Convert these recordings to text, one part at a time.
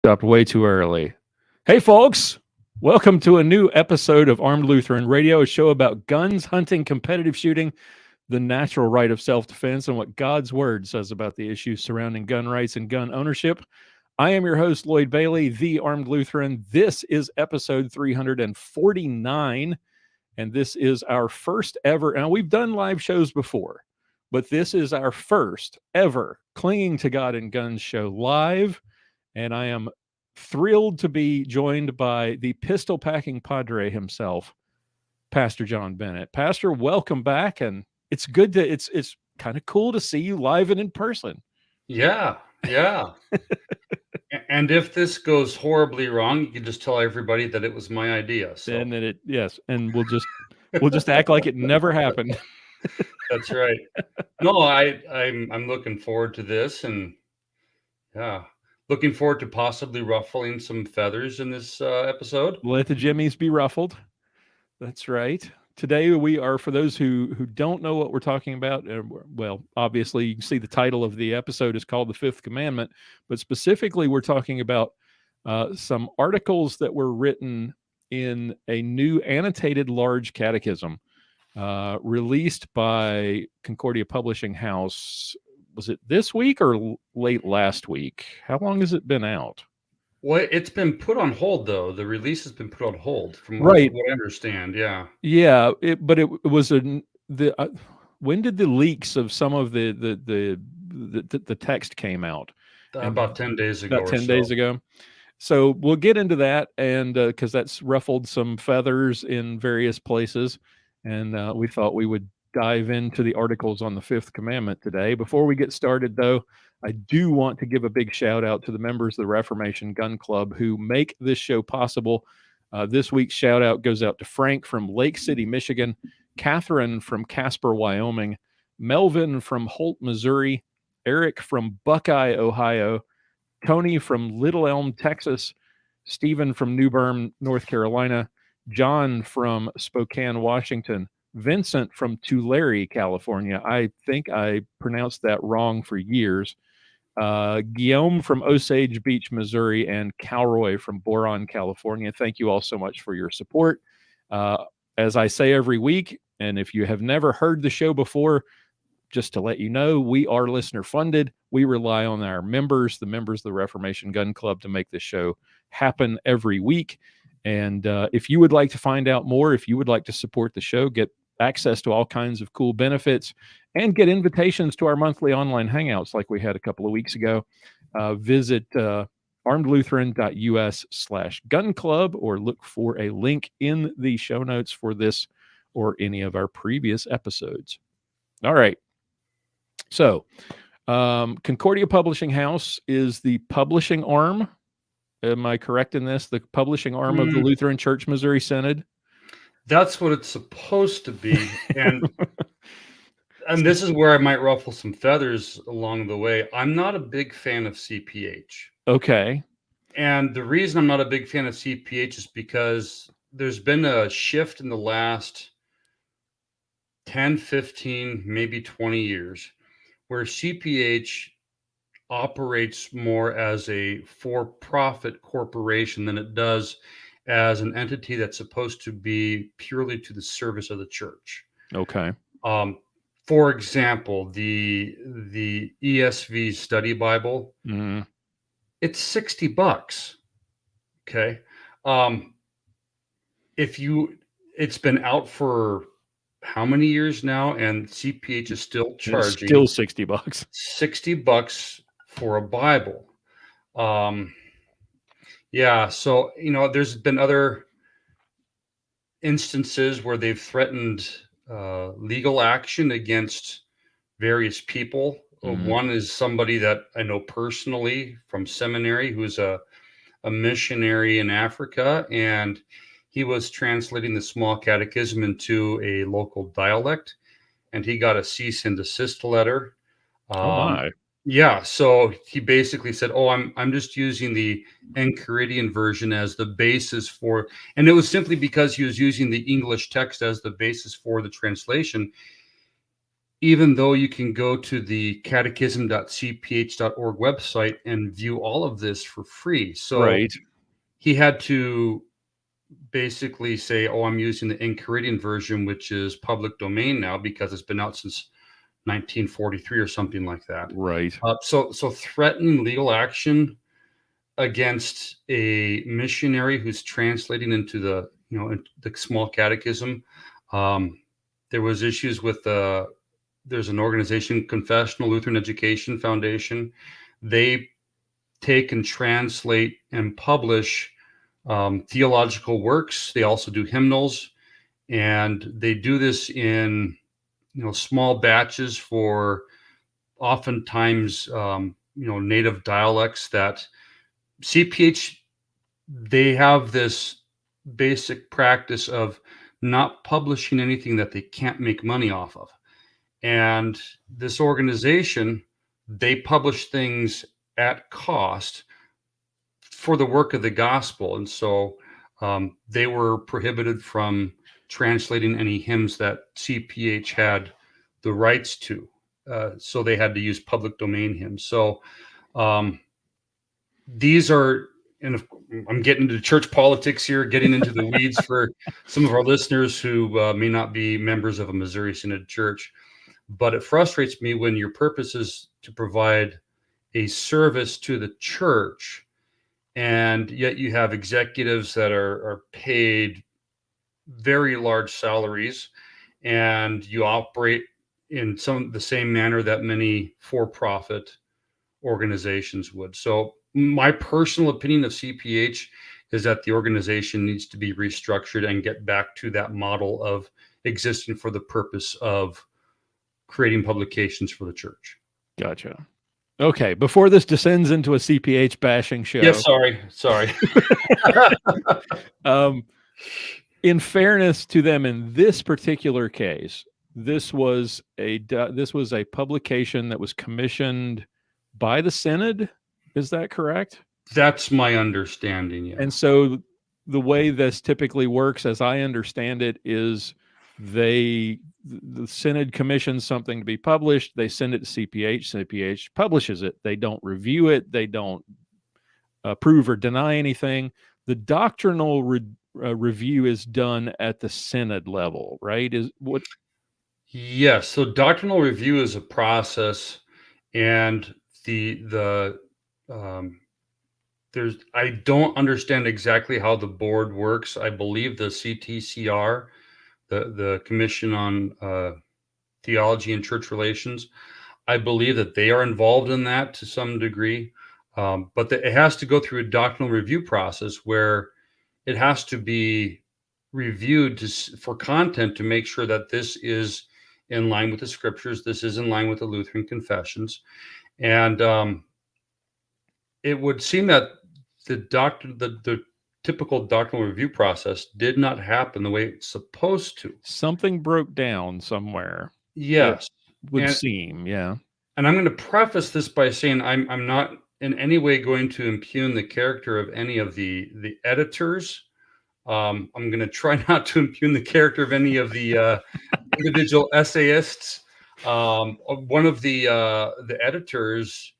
Stopped way too early. Hey, folks. Welcome to a new episode of Armed Lutheran Radio, a show about guns, hunting, competitive shooting, the natural right of self-defense, and what God's Word says about the issues surrounding gun rights and gun ownership. I am your host, Lloyd Bailey, the Armed Lutheran. This is episode 349, and this is our first ever, and we've done live shows before, but this is our first ever Clinging to God and Guns show live. And I am thrilled to be joined by the pistol packing Padre himself, Pastor John Bennett. Pastor, welcome back, and it's good to it's kind of cool to see you live and in person. Yeah. And if this goes horribly wrong, you can just tell everybody that it was my idea. So And then and we'll just act like it never happened. that's right. No, I'm looking forward to this, and yeah, looking forward to possibly ruffling some feathers in this episode. Let the jimmies be ruffled. That's right. Today we are, for those who don't know what we're talking about, well, obviously you can see the title of the episode is called The Fifth Commandment, but specifically we're talking about some articles that were written in a new Annotated Large Catechism released by Concordia Publishing House. Was it this week or late last week? How long has it been out? Well, it's been put on hold, though. The release has been put on hold, from Right. what I understand. Yeah. Yeah, but it was when did the leaks of some of the text came out? About 10 days ago. About 10 or days so. ago. So we'll get into that, and because that's ruffled some feathers in various places, and we thought we would dive into the articles on the Fifth Commandment today. Before we get started, though, I do want to give a big shout out to the members of the Reformation Gun Club who make this show possible. This week's shout out goes out to Frank from Lake City, Michigan, Catherine from Casper, Wyoming, Melvin from Holt, Missouri, Eric from Buckeye, Ohio, Tony from Little Elm, Texas, Stephen from New Bern, North Carolina, John from Spokane, Washington, Vincent from Tulare, California. I think I pronounced that wrong for years. Guillaume from Osage Beach, Missouri, and Calroy from Boron, California. Thank you all so much for your support. As I say every week, and if you have never heard the show before, just to let you know, we are listener funded. We rely on our members, the members of the Reformation Gun Club, to make this show happen every week. And if you would like to find out more, if you would like to support the show, get access to all kinds of cool benefits, and get invitations to our monthly online hangouts like we had a couple of weeks ago, visit armedlutheran.us/gun club, or look for a link in the show notes for this or any of our previous episodes. All right. So, Concordia Publishing House is the publishing arm. Am I correct in this? The publishing arm of the Lutheran Church Missouri Synod? That's what it's supposed to be. And this is where I might ruffle some feathers along the way. I'm not a big fan of CPH. Okay. And the reason I'm not a big fan of CPH is because there's been a shift in the last 10, 15, maybe 20 years where CPH operates more as a for-profit corporation than it does as an entity that's supposed to be purely to the service of the church. Okay. For example, the ESV Study Bible, it's $60. Okay. It's been out for how many years now, and CPH is still charging $60. $60 for a Bible. Yeah. So, there's been other instances where they've threatened legal action against various people. One is somebody that I know personally from seminary who's a missionary in Africa, and he was translating the Small Catechism into a local dialect, and he got a cease and desist letter. Oh my. Yeah, so he basically said, "Oh, I'm just using the Enchiridion version as the basis for," and it was simply because he was using the English text as the basis for the translation. even though you can go to the catechism.cph.org website and view all of this for free. So Right. he had to basically say, oh, I'm using the Enchiridion version, which is public domain now because it's been out since 1943 or something like that. Right. So threatening legal action against a missionary who's translating into the small catechism. There was issues with there's an organization, Confessional Lutheran Education Foundation. They take and translate and publish theological works. They also do hymnals, and they do this in small batches for oftentimes native dialects that CPH, they have this basic practice of not publishing anything that they can't make money off of. And this organization, they publish things at cost for the work of the gospel. And so they were prohibited from translating any hymns that CPH had the rights to. So they had to use public domain hymns. So these are, and I'm getting into church politics here, getting into the weeds for some of our listeners who may not be members of a Missouri Synod church. But it frustrates me when your purpose is to provide a service to the church, and yet you have executives that are paid very large salaries, and you operate in the same manner that many for-profit organizations would. So my personal opinion of CPH is that the organization needs to be restructured and get back to that model of existing for the purpose of creating publications for the church. Gotcha. Okay, before this descends into a CPH bashing show. Yes, sorry. In fairness to them, in this particular case, this was a publication that was commissioned by the Synod. Is that correct? That's my understanding, yeah. And so the way this typically works, as I understand it, is the Synod commissions something to be published. They send it to CPH. CPH publishes it. They don't review it. They don't approve or deny anything. The doctrinal review is done at the Synod level, right? Yes. So doctrinal review is a process, and I don't understand exactly how the board works. I believe the CTCR, the Commission on Theology and Church Relations, I believe that they are involved in that to some degree. But it has to go through a doctrinal review process where it has to be reviewed for content to make sure that this is in line with the scriptures. This is in line with the Lutheran confessions. And it would seem that the typical doctrinal review process did not happen the way it's supposed to. Something broke down somewhere. Yes. Would seem, yeah. And I'm going to preface this by saying I'm not in any way going to impugn the character of any of the editors. I'm going to try not to impugn the character of any of the individual essayists. One of the editors,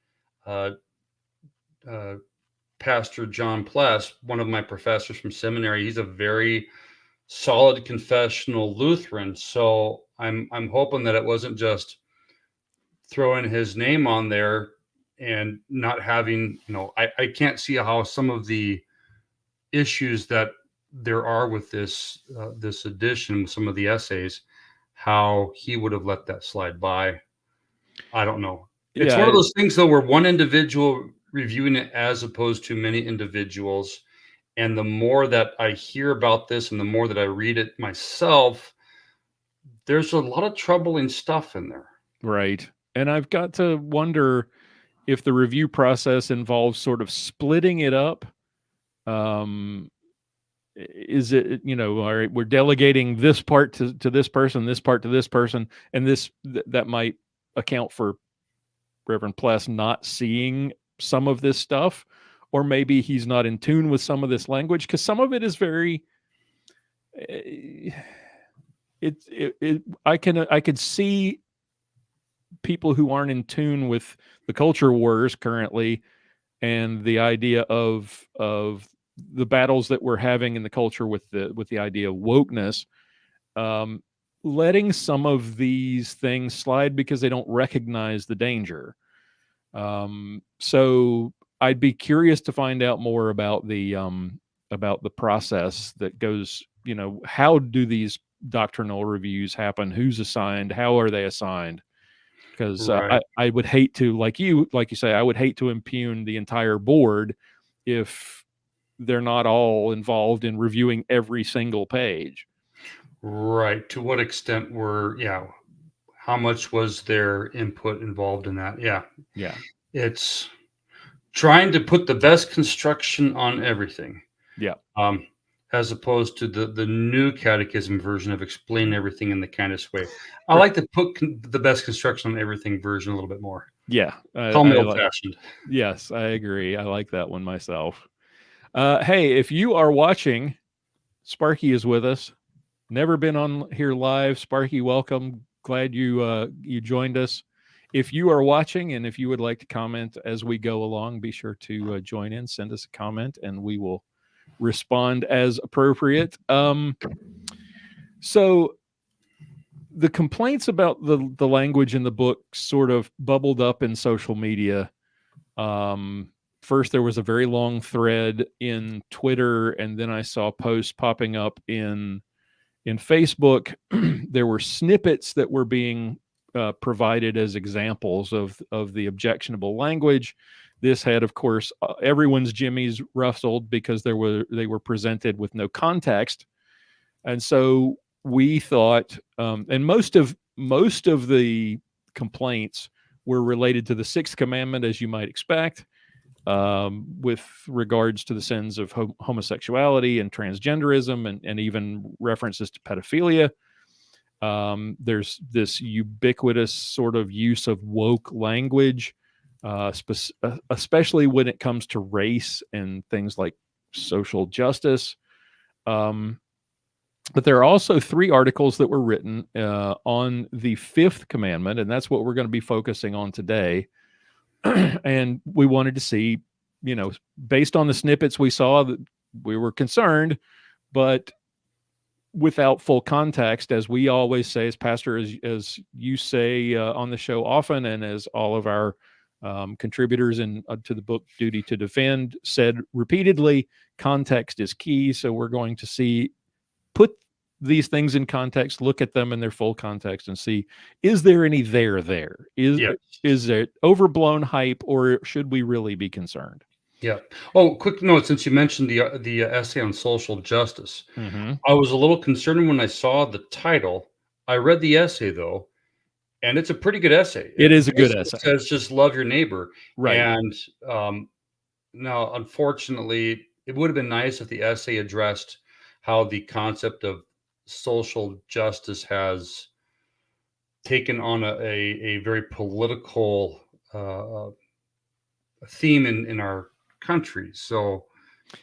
Pastor John Pless, one of my professors from seminary, he's a very solid confessional Lutheran. So I'm hoping that it wasn't just throwing his name on there and not having, I can't see how some of the issues that there are with this edition, some of the essays, how he would have let that slide by. I don't know. It's one of those things though, where one individual reviewing it as opposed to many individuals. And the more that I hear about this and the more that I read it myself, there's a lot of troubling stuff in there. Right. And I've got to wonder if the review process involves sort of splitting it up. Is it, all right, we're delegating this part to this person, this part to this person, and that might account for Reverend Pless not seeing some of this stuff, or maybe he's not in tune with some of this language, because some of it is very I could see people who aren't in tune with the culture wars currently and the idea of the battles that we're having in the culture with the idea of wokeness, letting some of these things slide because they don't recognize the danger. So I'd be curious to find out more about the process that goes, how do these doctrinal reviews happen? Who's assigned? How are they assigned? Because Right. I would hate to, like you say, I would hate to impugn the entire board if they're not all involved in reviewing every single page. Right. To what extent how much was their input involved in that? Yeah. Yeah. It's trying to put the best construction on everything. Yeah. Um, as opposed to the new catechism version of explain everything in the kindest way. I like to put the best construction on everything version a little bit more. Yeah. Call me I old like, fashioned. yes, I agree. I like that one myself. Hey, if you are watching, Sparky is with us. Never been on here live. Sparky, welcome. Glad you joined us. If you are watching and if you would like to comment as we go along, be sure to join in, send us a comment, and we will respond as appropriate. So the complaints about the language in the book sort of bubbled up in social media. First, there was a very long thread in Twitter, and then I saw posts popping up in Facebook. There were snippets that were being provided as examples of the objectionable language. This had, of course, everyone's jimmies rustled because they were presented with no context, and so we thought, and most of the complaints were related to the Sixth Commandment, as you might expect, with regards to the sins of homosexuality and transgenderism, and even references to pedophilia. There's this ubiquitous sort of use of woke language, especially when it comes to race and things like social justice. But there are also 3 articles that were written on the Fifth Commandment, and that's what we're going to be focusing on today. And we wanted to see, based on the snippets we saw, that we were concerned, but without full context, as we always say, as pastor, as you say on the show often, and as all of our contributors to the book Duty to Defend said repeatedly, context is key. So we're going to put these things in context, look at them in their full context, and see, is there any there? Yes. Is it overblown hype, or should we really be concerned? Yeah. Oh, quick note, since you mentioned the essay on social justice, Mm-hmm. I was a little concerned when I saw the title. I read the essay though, and it's a pretty good essay. It is a good Basically essay. says just love your neighbor. Right. And now, unfortunately, it would have been nice if the essay addressed how the concept of social justice has taken on a very political theme in our country. So,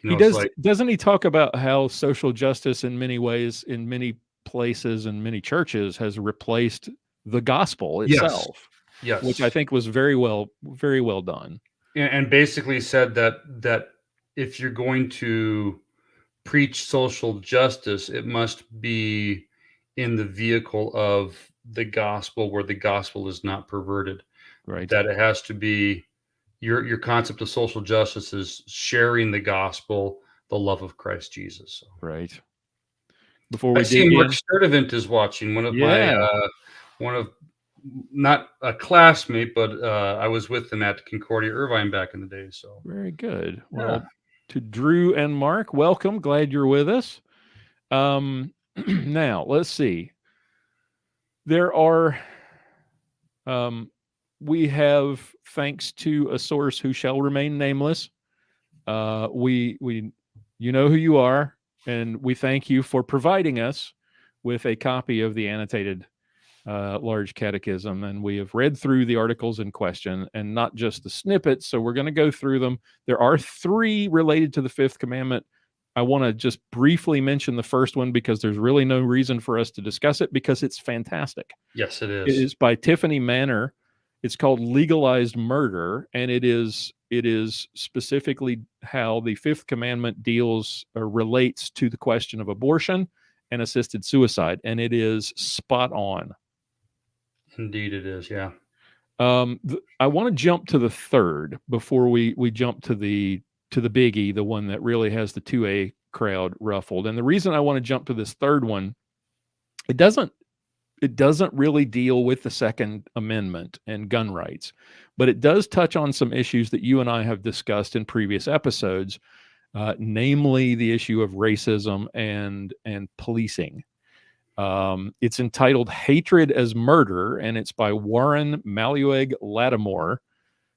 it's like, doesn't he talk about how social justice in many ways, in many places and many churches, has replaced the gospel itself? Yes. Which I think was very well done. And basically said that if you're going to preach social justice, it must be in the vehicle of the gospel, where the gospel is not perverted. Right. That it has to be your concept of social justice is sharing the gospel, the love of Christ Jesus. Right. Before we I see dig Mark in, Sturdivant is watching. One of not a classmate, but I was with them at Concordia Irvine back in the day. So very good. yeah. Well, to Drew and Mark, welcome. Glad you're with us. Now let's see. There are, we have, thanks to a source who shall remain nameless, you know who you are, and we thank you for providing us with a copy of the Annotated Large Catechism, and we have read through the articles in question, and not just the snippets. So we're going to go through them. There are 3 related to the Fifth Commandment. I want to just briefly mention the first one because there's really no reason for us to discuss it, because it's fantastic. Yes, it is. It is by Tiffany Manor. It's called Legalized Murder, and it is specifically how the Fifth Commandment deals or relates to the question of abortion and assisted suicide, and it is spot on. Indeed, it is. Yeah. I want to jump to the third before we jump to the biggie, the one that really has the 2A crowd ruffled. And the reason I want to jump to this third one, it doesn't really deal with the Second Amendment and gun rights, but it does touch on some issues that you and I have discussed in previous episodes, namely the issue of racism and policing. It's entitled Hatred as Murder, and it's by Warren Malueg Lattimore,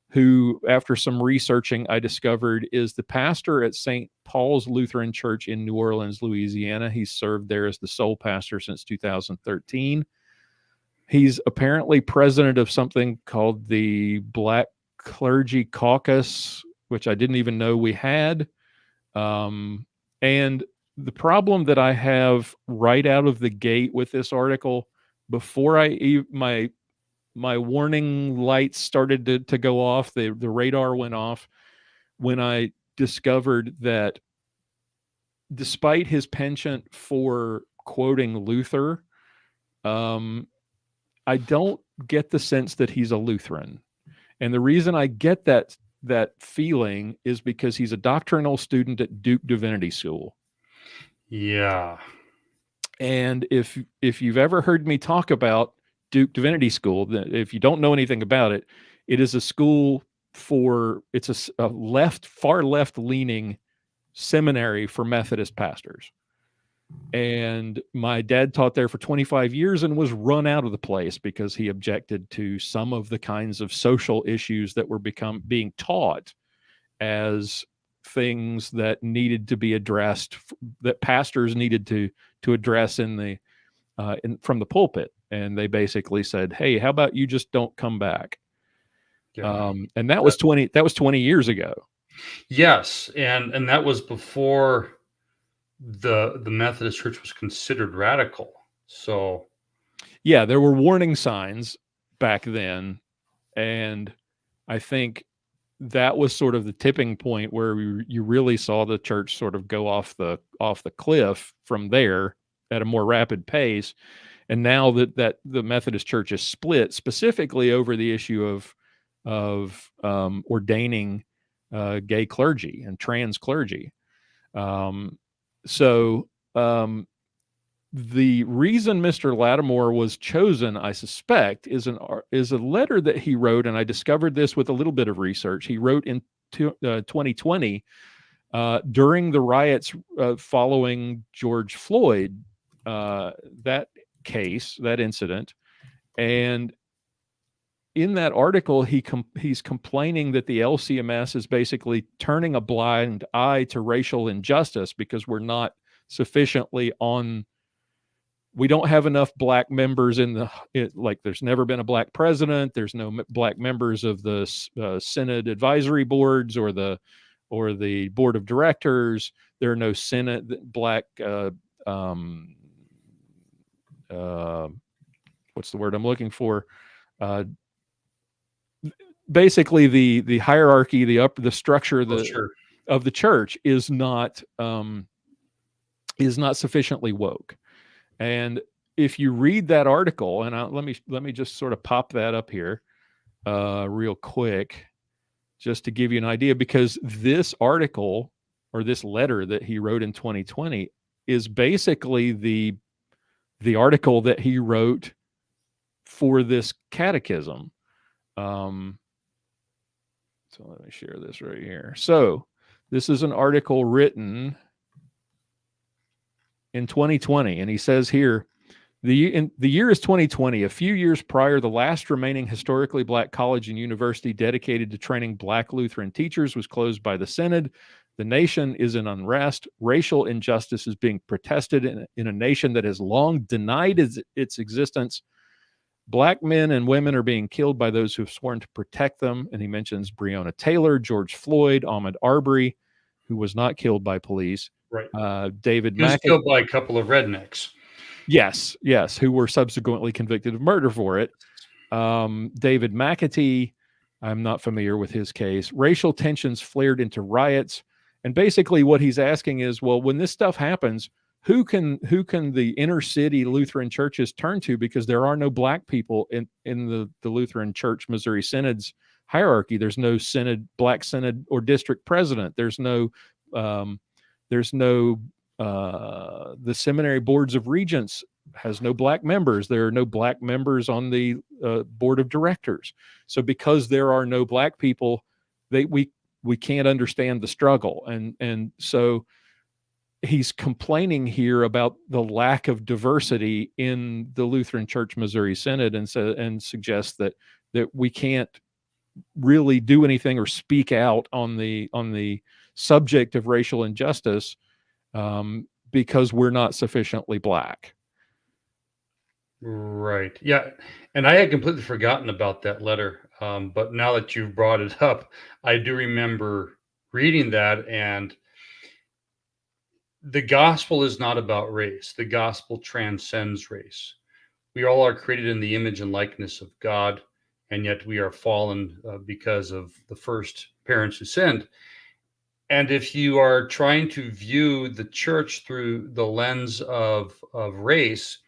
who, after some researching, I discovered is the pastor at St. Paul's Lutheran Church in New Orleans, Louisiana. He's served there as the sole pastor since 2013. He's apparently president of something called the Black Clergy Caucus, which I didn't even know we had. And the problem that I have right out of the gate with this article, before my warning lights started to go off, the radar went off when I discovered that despite his penchant for quoting Luther, I don't get the sense that he's a Lutheran. And the reason I get that feeling is because he's a doctrinal student at Duke Divinity School. Yeah. And if you've ever heard me talk about Duke Divinity School, if you don't know anything about it, it is a school it's a far left leaning seminary for Methodist pastors. And my dad taught there for 25 years and was run out of the place because he objected to some of the kinds of social issues that were being taught as things that needed to be addressed, that pastors needed to address from the pulpit. And they basically said, "Hey, how about you just don't come back?" Yeah. And that was 20 years ago. Yes, and that was before the Methodist Church was considered radical. So yeah, there were warning signs back then, and I think that was sort of the tipping point where you really saw the church sort of go off the cliff from there at a more rapid pace. And now that the Methodist Church is split specifically over the issue of ordaining gay clergy and trans clergy. The reason Mr. Lattimore was chosen, I suspect, is a letter that he wrote, and I discovered this with a little bit of research. He wrote in 2020 during the riots following George Floyd, that incident, and in that article, he's complaining that the LCMS is basically turning a blind eye to racial injustice because we're not sufficiently on. We don't have enough black members there's never been a black president. There's no black members of the Synod advisory boards or the board of directors. There are no Synod black. What's the word I'm looking for? Basically, the hierarchy, the structure of the church is not sufficiently woke. And if you read that article, and let me just sort of pop that up here real quick, just to give you an idea, because this article or this letter that he wrote in 2020 is basically the article that he wrote for this catechism. So let me share this right here. So this is an article written in 2020, and he says here, the year is 2020. A few years prior, the last remaining historically black college and university dedicated to training black Lutheran teachers was closed by the Synod. The nation is in unrest. Racial injustice is being protested in a nation that has long denied its existence. Black men and women are being killed by those who have sworn to protect them. And he mentions Breonna Taylor, George Floyd, Ahmaud Arbery, who was not killed by police. Right. David He was killed by a couple of rednecks. Yes, who were subsequently convicted of murder for it. David McAtee, I'm not familiar with his case. Racial tensions flared into riots. And basically what he's asking is, well, when this stuff happens, who can the inner city Lutheran churches turn to? Because there are no black people in the Lutheran Church Missouri Synod's hierarchy. There's no black synod or district president. There's no the seminary boards of regents has no black members. There are no black members on the board of directors. So because there are no black people, we can't understand the struggle. And so he's complaining here about the lack of diversity in the Lutheran Church Missouri Synod, and suggests that we can't really do anything or speak out on the subject of racial injustice because we're not sufficiently black. Right. Yeah. And I had completely forgotten about that letter. But now that you've brought it up, I do remember reading that. And the gospel is not about race. The gospel transcends race. We all are created in the image and likeness of God, and yet we are fallen because of the first parents who sinned. And if you are trying to view the church through the lens of race,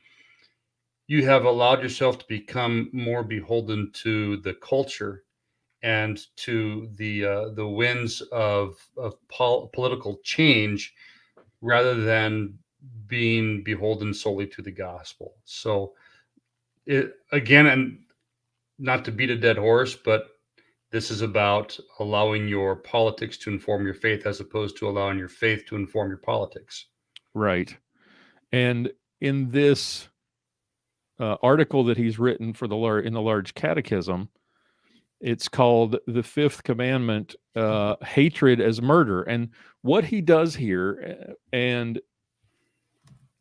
you have allowed yourself to become more beholden to the culture and to the winds of political change, rather than being beholden solely to the gospel. So, again, and not to beat a dead horse, but this is about allowing your politics to inform your faith, as opposed to allowing your faith to inform your politics. Right. And in this article that he's written for in the Large Catechism, it's called The Fifth Commandment, Hatred as Murder. And what he does here, and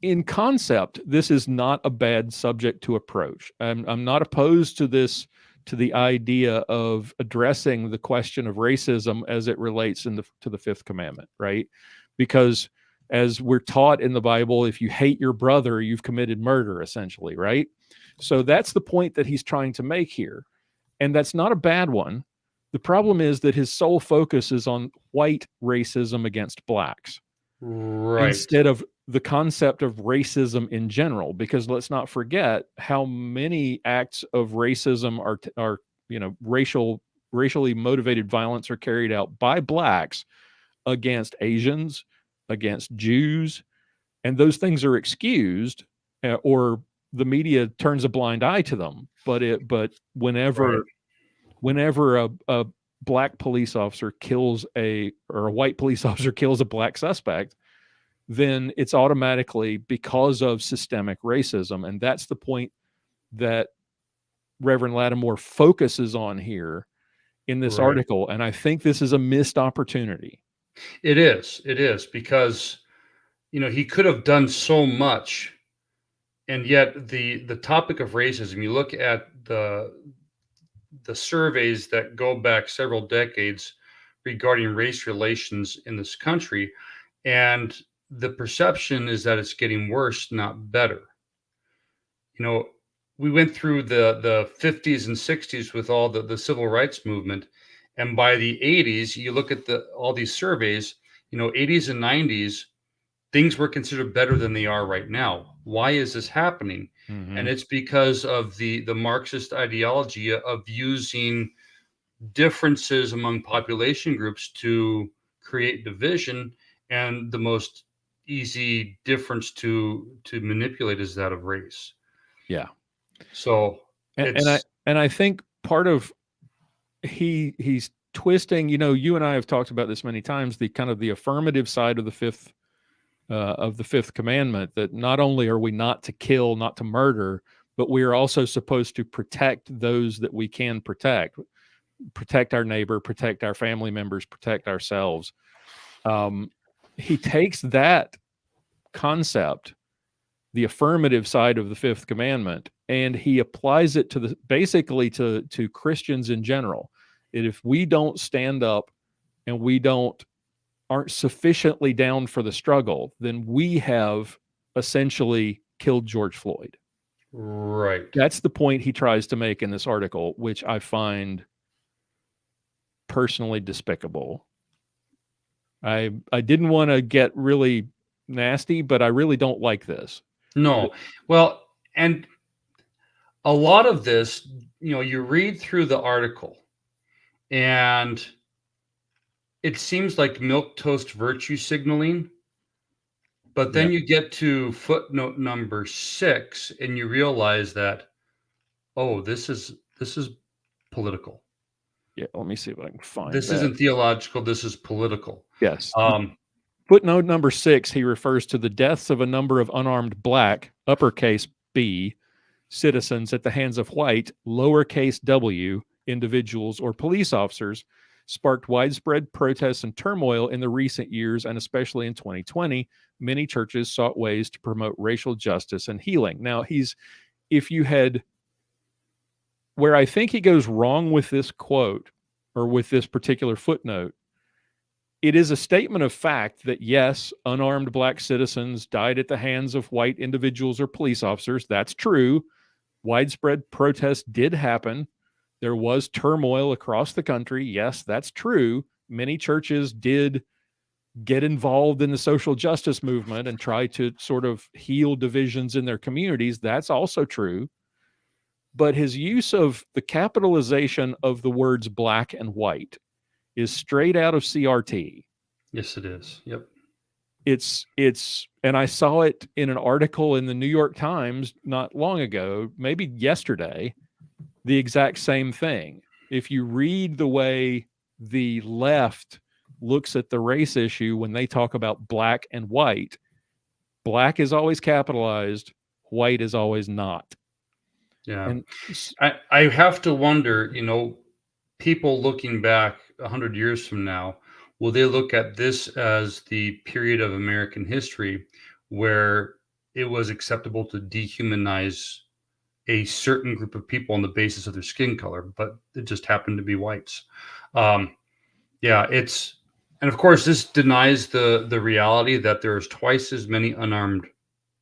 in concept, this is not a bad subject to approach. I'm not opposed to this, to the idea of addressing the question of racism as it relates to the Fifth Commandment, right? Because as we're taught in the Bible, if you hate your brother, you've committed murder, essentially, right? So that's the point that he's trying to make here. And that's not a bad one. The problem is that his sole focus is on white racism against blacks, right, instead of the concept of racism in general. Because let's not forget how many acts of racism are racially motivated violence are carried out by blacks against Asians, against Jews, and those things are excused, or the media turns a blind eye to them. But whenever a black police officer kills or a white police officer kills a black suspect, then it's automatically because of systemic racism. And that's the point that Reverend Lattimore focuses on here in this article. And I think this is a missed opportunity. It is because, he could have done so much. And yet the topic of racism, you look at the surveys that go back several decades regarding race relations in this country, and the perception is that it's getting worse, not better. We went through the 50s and 60s with all the civil rights movement, and by the 80s, you look at all these surveys, 80s and 90s, things were considered better than they are right now. Why is this happening? Mm-hmm. And it's because of the Marxist ideology of using differences among population groups to create division, and the most easy difference to manipulate is that of race. Yeah. So and I think part of he's twisting, you and I have talked about this many times, the kind of the affirmative side of the Fifth Commandment, that not only are we not to kill, not to murder, but we are also supposed to protect those that we can protect our neighbor, protect our family members, protect ourselves. He takes that concept, the affirmative side of the Fifth Commandment, and he applies it basically to Christians in general. And if we don't stand up and aren't sufficiently down for the struggle, then we have essentially killed George Floyd. Right. That's the point he tries to make in this article, which I find personally despicable. I didn't want to get really nasty, but I really don't like this. No. Well, and a lot of this, you read through the article and it seems like milquetoast virtue signaling, but Yeah, then you get to footnote number 6 and you realize that, oh, this is political. yeah. Let me see if I can find This that. isn't theological, this is political. Yes. Um, Footnote number 6, he refers to the deaths of a number of unarmed black, uppercase B, citizens at the hands of white, lowercase w, individuals or police officers, sparked widespread protests and turmoil in the recent years, and especially in 2020. Many churches sought ways to promote racial justice and healing. Now, if you had, where I think he goes wrong with this quote or with this particular footnote, it is a statement of fact that yes, unarmed black citizens died at the hands of white individuals or police officers. That's true. Widespread protest did happen. There was turmoil across the country. Yes, that's true. Many churches did get involved in the social justice movement and try to sort of heal divisions in their communities. That's also true. But his use of the capitalization of the words black and white is straight out of CRT. yes, it is. Yep. It's and I saw it in an article in the New York Times not long ago, maybe yesterday, the exact same thing. If you read the way the left looks at the race issue when they talk about black and white, black is always capitalized, white is always not. Yeah. And I have to wonder, people looking back 100 years from now, will they look at this as the period of American history where it was acceptable to dehumanize a certain group of people on the basis of their skin color, but it just happened to be whites? Yeah, and of course, this denies the reality that there's twice as many unarmed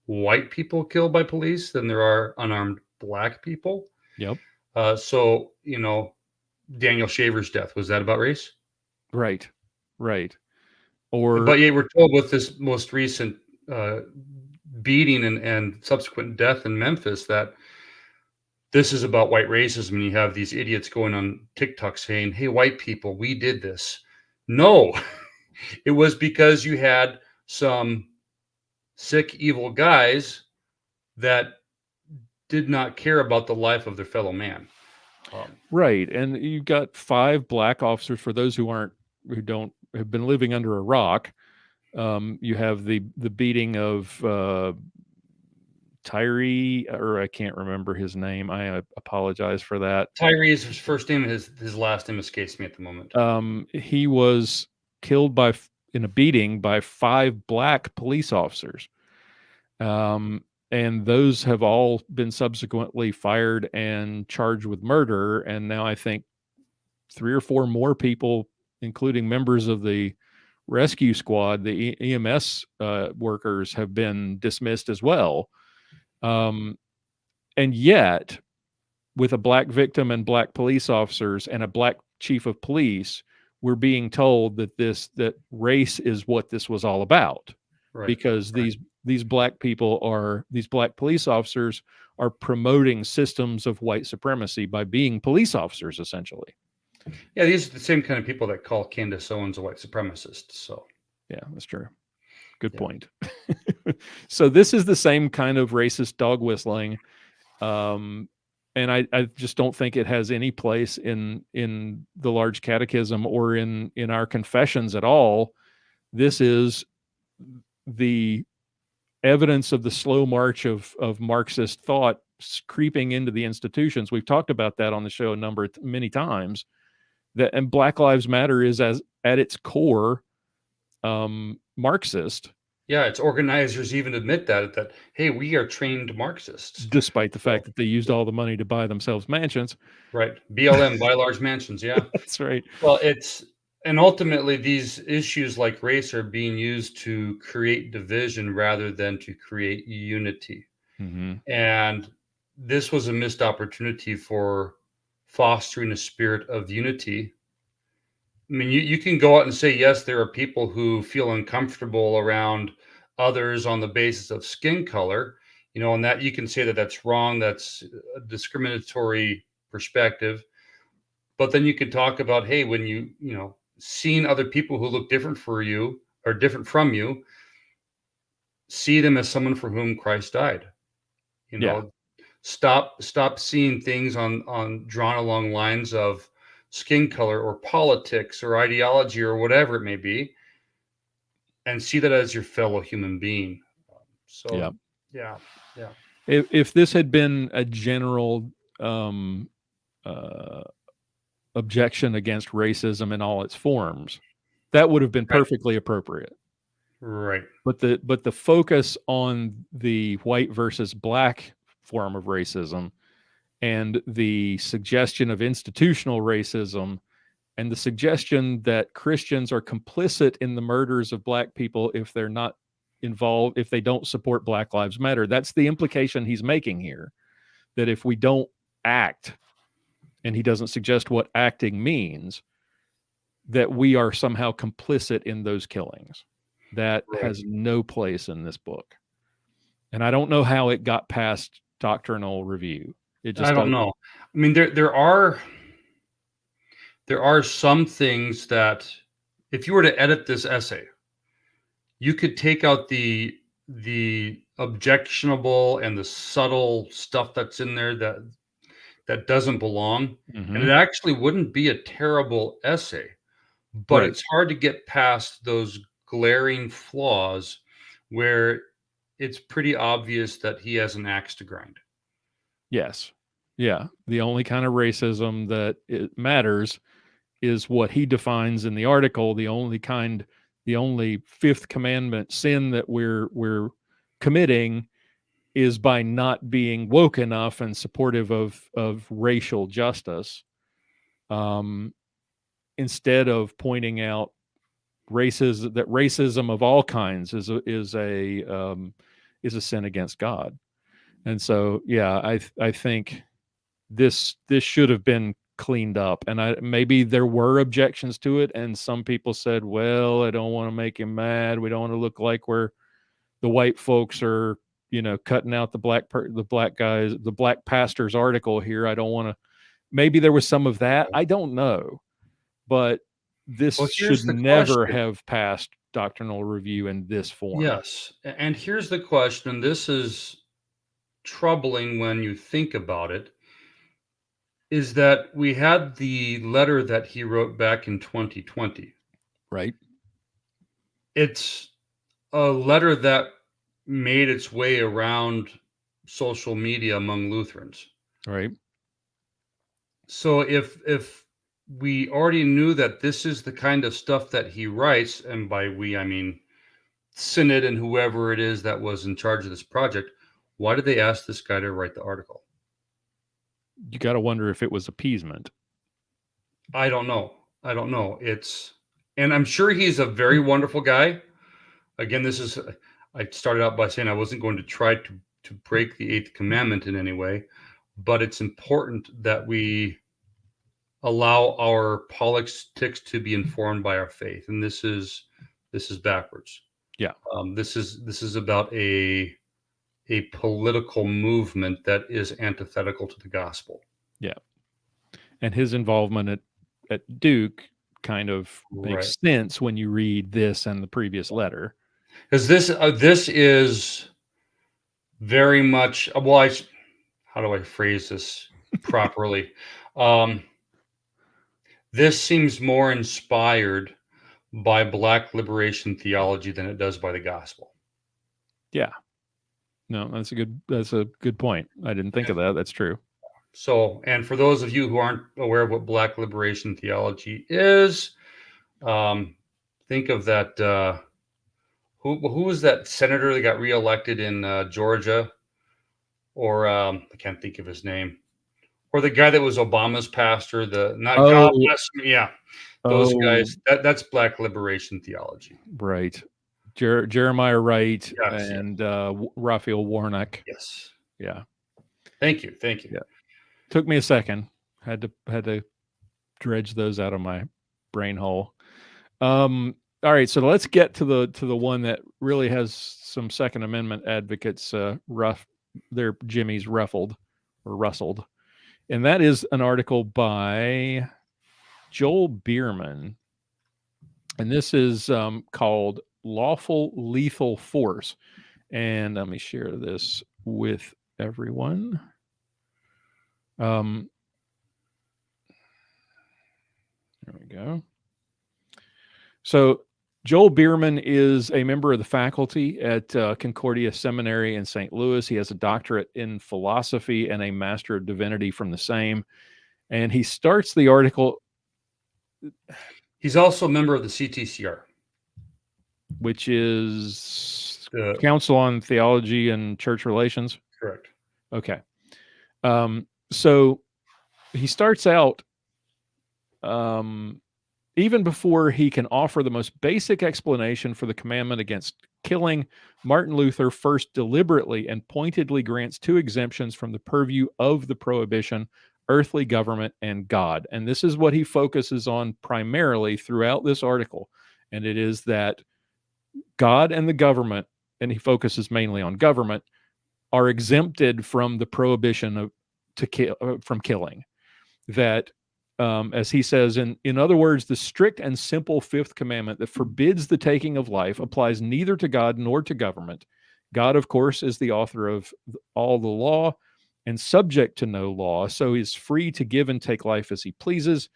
white people killed by police than there are unarmed black people. yep, So, Daniel Shaver's death, was that about race? right, right. Or But yet we're told with this most recent uh, beating and subsequent death in Memphis that this is about white racism. And you have these idiots going on TikTok saying, hey, white people, we did this. No, it was because you had some sick, evil guys that did not care about the life of their fellow man. right, and you've got 5 black officers for those who don't have been living under a rock. You have the beating of Tyree, or I can't remember his name. I apologize for that. Tyree's first name, his last name escapes me at the moment. He was killed in a beating by 5 black police officers. And those have all been subsequently fired and charged with murder. And now I think 3 or 4 more people, including members of the rescue squad, the EMS workers, have been dismissed as well. And yet, with a black victim and black police officers and a black chief of police, we're being told that race is what this was all about, Right. because Right. these black police officers are promoting systems of white supremacy by being police officers, essentially. Yeah, these are the same kind of people that call Candace Owens a white supremacist. So Yeah, that's true. Good yeah. point. So this is the same kind of racist dog whistling. And I just don't think it has any place in the Large Catechism or in our confessions at all. This is the evidence of the slow march of Marxist thought creeping into the institutions. We've talked about that on the show many times. And Black Lives Matter is at its core Marxist. Yeah, its organizers even admit that hey, we are trained Marxists, despite the fact that they used all the money to buy themselves mansions. Right. BLM, buy large mansions. Yeah. That's right. Well, and ultimately these issues like race are being used to create division rather than to create unity. Mm-hmm. And this was a missed opportunity for fostering a spirit of unity. I mean, you can go out and say, yes, there are people who feel uncomfortable around others on the basis of skin color, and that you can say that that's wrong. That's a discriminatory perspective. But then you can talk about, hey, when seeing other people who look different for you or different from you, see them as someone for whom Christ died. You Yeah. know, stop seeing things on drawn along lines of skin color or politics or ideology or whatever it may be, and see that as your fellow human being. Yeah. So yeah, yeah, If this had been a general um, uh, objection against racism in all its forms, that would have been right, perfectly appropriate. right, But the focus on the white versus black form of racism and the suggestion of institutional racism and the suggestion that Christians are complicit in the murders of black people if they're not involved, if they don't support Black Lives Matter. That's the implication he's making here, that if we don't act, and he doesn't suggest what acting means, that we are somehow complicit in those killings. That right. has no place in this book. And I don't know how it got past doctrinal review. It I just don't does. know. I mean, there are some things that if you were to edit this essay, you could take out the objectionable and the subtle stuff that's in there that doesn't belong, and it Mhm. actually wouldn't be a terrible essay, but Right. it's hard to get past those glaring flaws where it's pretty obvious that he has an axe to grind. Yes. Yeah. The only kind of racism that it matters is what he defines in the article. The only Fifth Commandment sin that we're committing is by not being woke enough and supportive of racial justice, um, instead of pointing out racism of all kinds is a sin against God. And so, yeah, I think this should have been cleaned up. And maybe there were objections to it, and some people said, "Well, I don't want to make him mad. We don't want to look like we're the white folks are, cutting out the black guys, the black pastor's article here. I don't want to." Maybe there was some of that. I don't know, but Well, this here's should the never question. have passed doctrinal review in this form. Yes, and here's the question. This is troubling when you think about it, is that we had the letter that he wrote back in 2020. Right. It's a letter that made its way around social media among Lutherans. Right. So if we already knew that this is the kind of stuff that he writes, and by we I mean Synod and whoever it is that was in charge of this project, why did they ask this guy to write the article? You got to wonder if it was appeasement. I don't know. I don't know. And I'm sure he's a very wonderful guy. Again, I started out by saying I wasn't going to try to break the eighth commandment in any way, but it's important that we allow our politics to be informed by our faith, and this is backwards. Yeah. This is about a political movement that is antithetical to the gospel. Yeah. And his involvement at Duke kind of Right. makes sense when you read this and the previous letter. Because this is very much well. How do I phrase this properly? Um, this seems more inspired by Black liberation theology than it does by the gospel. Yeah. No, that's a good point. I didn't think of that. That's true. So, and for those of you who aren't aware of what Black liberation theology is, um, think of that. Who was that senator that got reelected in Georgia? Or I can't think of his name. Or the guy that was Obama's pastor. The not God Oh, bless me. Yeah, those oh, guys. That's Black liberation theology. right. Jeremiah Wright Yes, yes, and Raphael Warnock. yes. Yeah. Thank you. Thank you. Yeah. Took me a second. Had to dredge those out of my brain hole. All right, so let's get to the one that really has some Second Amendment advocates their jimmies ruffled or rustled, and that is an article by Joel Bierman, and this is called "Lawful Lethal Force." And let me share this with everyone. There we go. So Joel Bierman is a member of the faculty at Concordia Seminary in St. Louis. He has a doctorate in philosophy and a master of divinity from the same. And he starts the article. He's also a member of the CTCR, which is the Council on Theology and Church Relations. Correct. Okay. So he starts out even before he can offer the most basic explanation for the commandment against killing, Martin Luther first deliberately and pointedly grants two exemptions from the purview of the prohibition: earthly government and God. And this is what he focuses on primarily throughout this article. And it is that God and the government, and he focuses mainly on government, are exempted from the prohibition from killing. That as he says, in other words, the strict and simple Fifth Commandment that forbids the taking of life applies neither to God nor to government. God, of course, is the author of all the law and subject to no law, so he's free to give and take life as he pleases.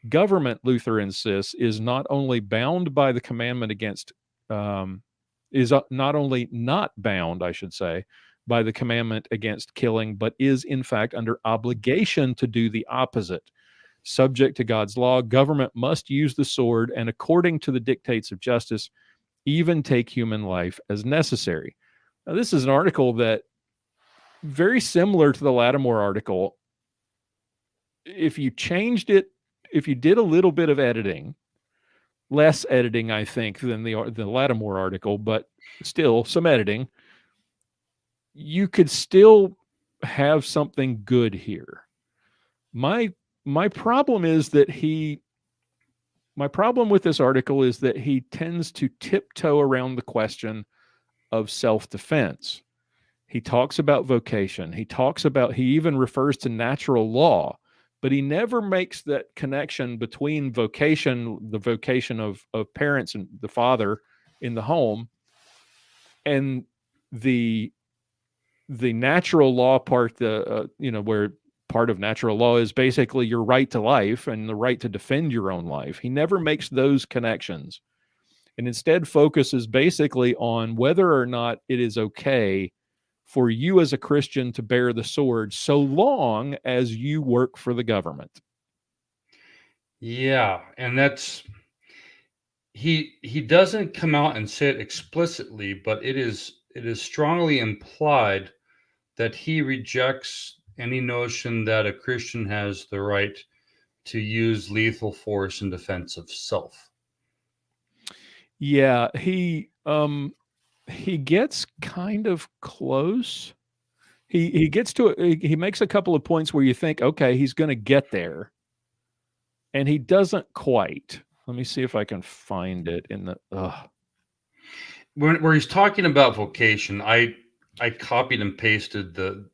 Government, Luther insists, is not only bound by the commandment against, is not only not bound, I should say, by the commandment against killing, but is in fact under obligation to do the opposite. Subject to God's law, government must use the sword and, according to the dictates of justice, even take human life as necessary. Now, this is an article that, very similar to the Lattimore article, if you changed it, if you did a little bit of editing, less editing, I think, than the Lattimore article, but still some editing, you could still have something good here. My problem is that my problem with this article is that he tends to tiptoe around the question of self-defense. He talks about vocation. He even refers to natural law, but he never makes that connection between vocation, the vocation of parents and the father in the home, and the natural law part, where part of natural law is basically your right to life and the right to defend your own life. He never makes those connections, and instead focuses basically on whether or not it is okay for you as a Christian to bear the sword so long as you work for the government. Yeah, and that's he doesn't come out and say it explicitly, but it is strongly implied that he rejects any notion that a Christian has the right to use lethal force in defense of self. Yeah, he gets kind of close. He gets to it. He makes a couple of points where you think, okay, he's going to get there, and he doesn't quite. Let me see if I can find it in the. Where he's talking about vocation, I copied and pasted the.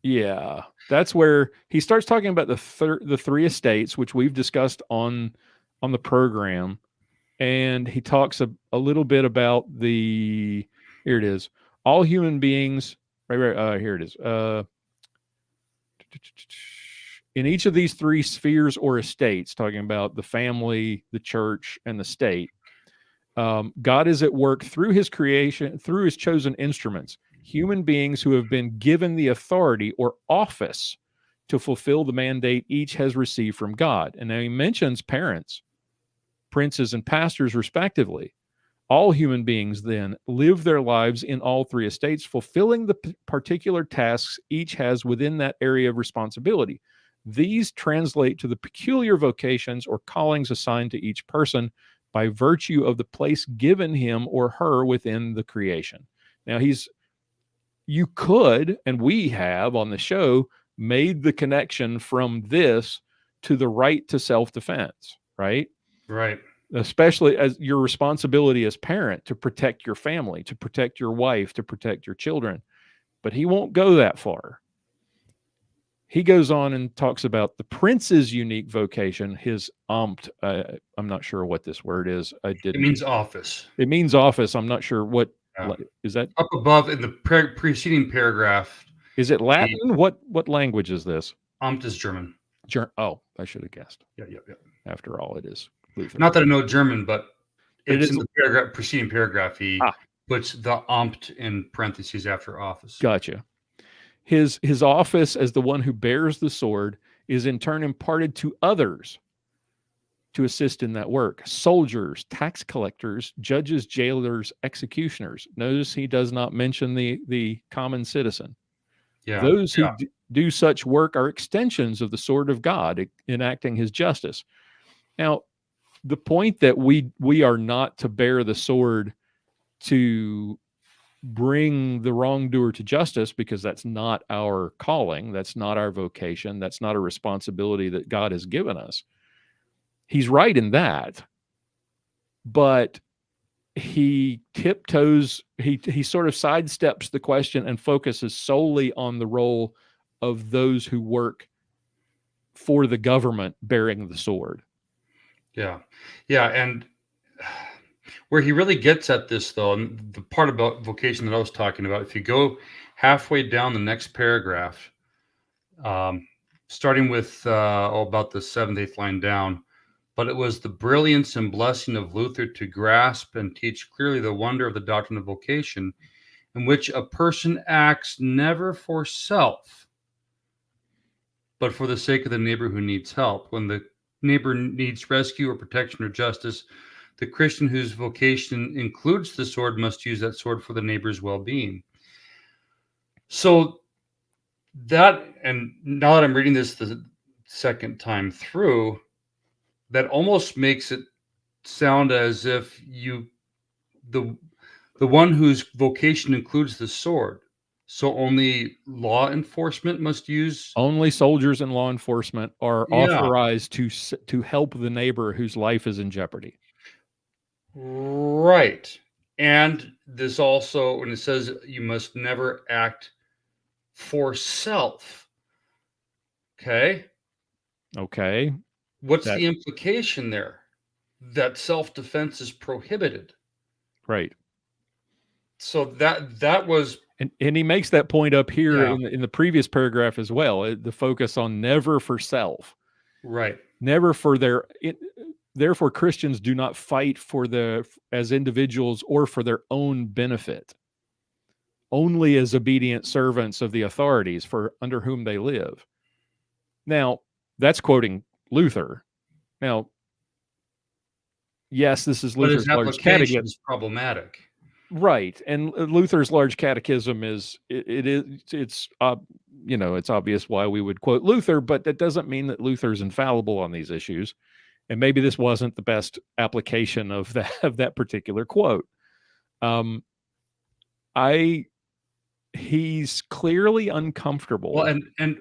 Yeah, that's where he starts talking about the three estates, which we've discussed on the program, and he talks a little bit about the. Here it is. All human beings. Right. Here it is. In each of these three spheres or estates, talking about the family, the church, and the state, God is at work through his creation, through his chosen instruments, human beings who have been given the authority or office to fulfill the mandate each has received from God. And now he mentions parents, princes, and pastors, respectively. All human beings then live their lives in all three estates, fulfilling the particular tasks each has within that area of responsibility. These translate to the peculiar vocations or callings assigned to each person by virtue of the place given him or her within the creation. Now, he's you could, and we have on the show, made the connection from this to the right to self-defense, right? Right. Especially as your responsibility as parent to protect your family, to protect your wife, to protect your children. But he won't go that far. He goes on and talks about the prince's unique vocation, his amt. I'm not sure what this word is. It means office. It means office. I'm not sure what Yeah. is that. Up above in the preceding paragraph, Is it Latin? What language is this? amt is German. Oh, I should have guessed. Yeah. After all, it is Luther. Not that I know German, but It it's is in the preceding paragraph. He puts the amt in parentheses after office. Gotcha. His office as the one who bears the sword is in turn imparted to others to assist in that work. Soldiers, tax collectors, judges, jailers, executioners. Notice he does not mention the common citizen. Yeah. Those who do such work are extensions of the sword of God, enacting his justice. Now, the point that we are not to bear the sword to bring the wrongdoer to justice, because that's not our calling, that's not our vocation, that's not a responsibility that God has given us. He's right in that, but he tiptoes, he sort of sidesteps the question and focuses solely on the role of those who work for the government bearing the sword. Yeah. And where he really gets at this, though, and the part about vocation that I was talking about, if you go halfway down the next paragraph, starting with about the 7th, 8th line down, but it was the brilliance and blessing of Luther to grasp and teach clearly the wonder of the doctrine of vocation, in which a person acts never for self, but for the sake of the neighbor who needs help. When the neighbor needs rescue or protection or justice, the Christian whose vocation includes the sword must use that sword for the neighbor's well-being. So that, and now that I'm reading this the second time through, that almost makes it sound as if the one whose vocation includes the sword, so only law enforcement must use. Only soldiers and law enforcement are authorized to help the neighbor whose life is in jeopardy. Right. And this also, when it says you must never act for self. Okay. What's the implication there? That self-defense is prohibited. Right. So that was, and he makes that point up here in the previous paragraph as well. The focus on never for self. Right. Never for therefore Christians do not fight as individuals or for their own benefit, only as obedient servants of the authorities for under whom they live. Now, that's quoting Luther. Now, yes, this is Luther's Large Catechism. Is problematic. Right. And Luther's Large Catechism it's obvious why we would quote Luther, but that doesn't mean that Luther's infallible on these issues. And maybe this wasn't the best application of that particular quote. He's clearly uncomfortable. Well, and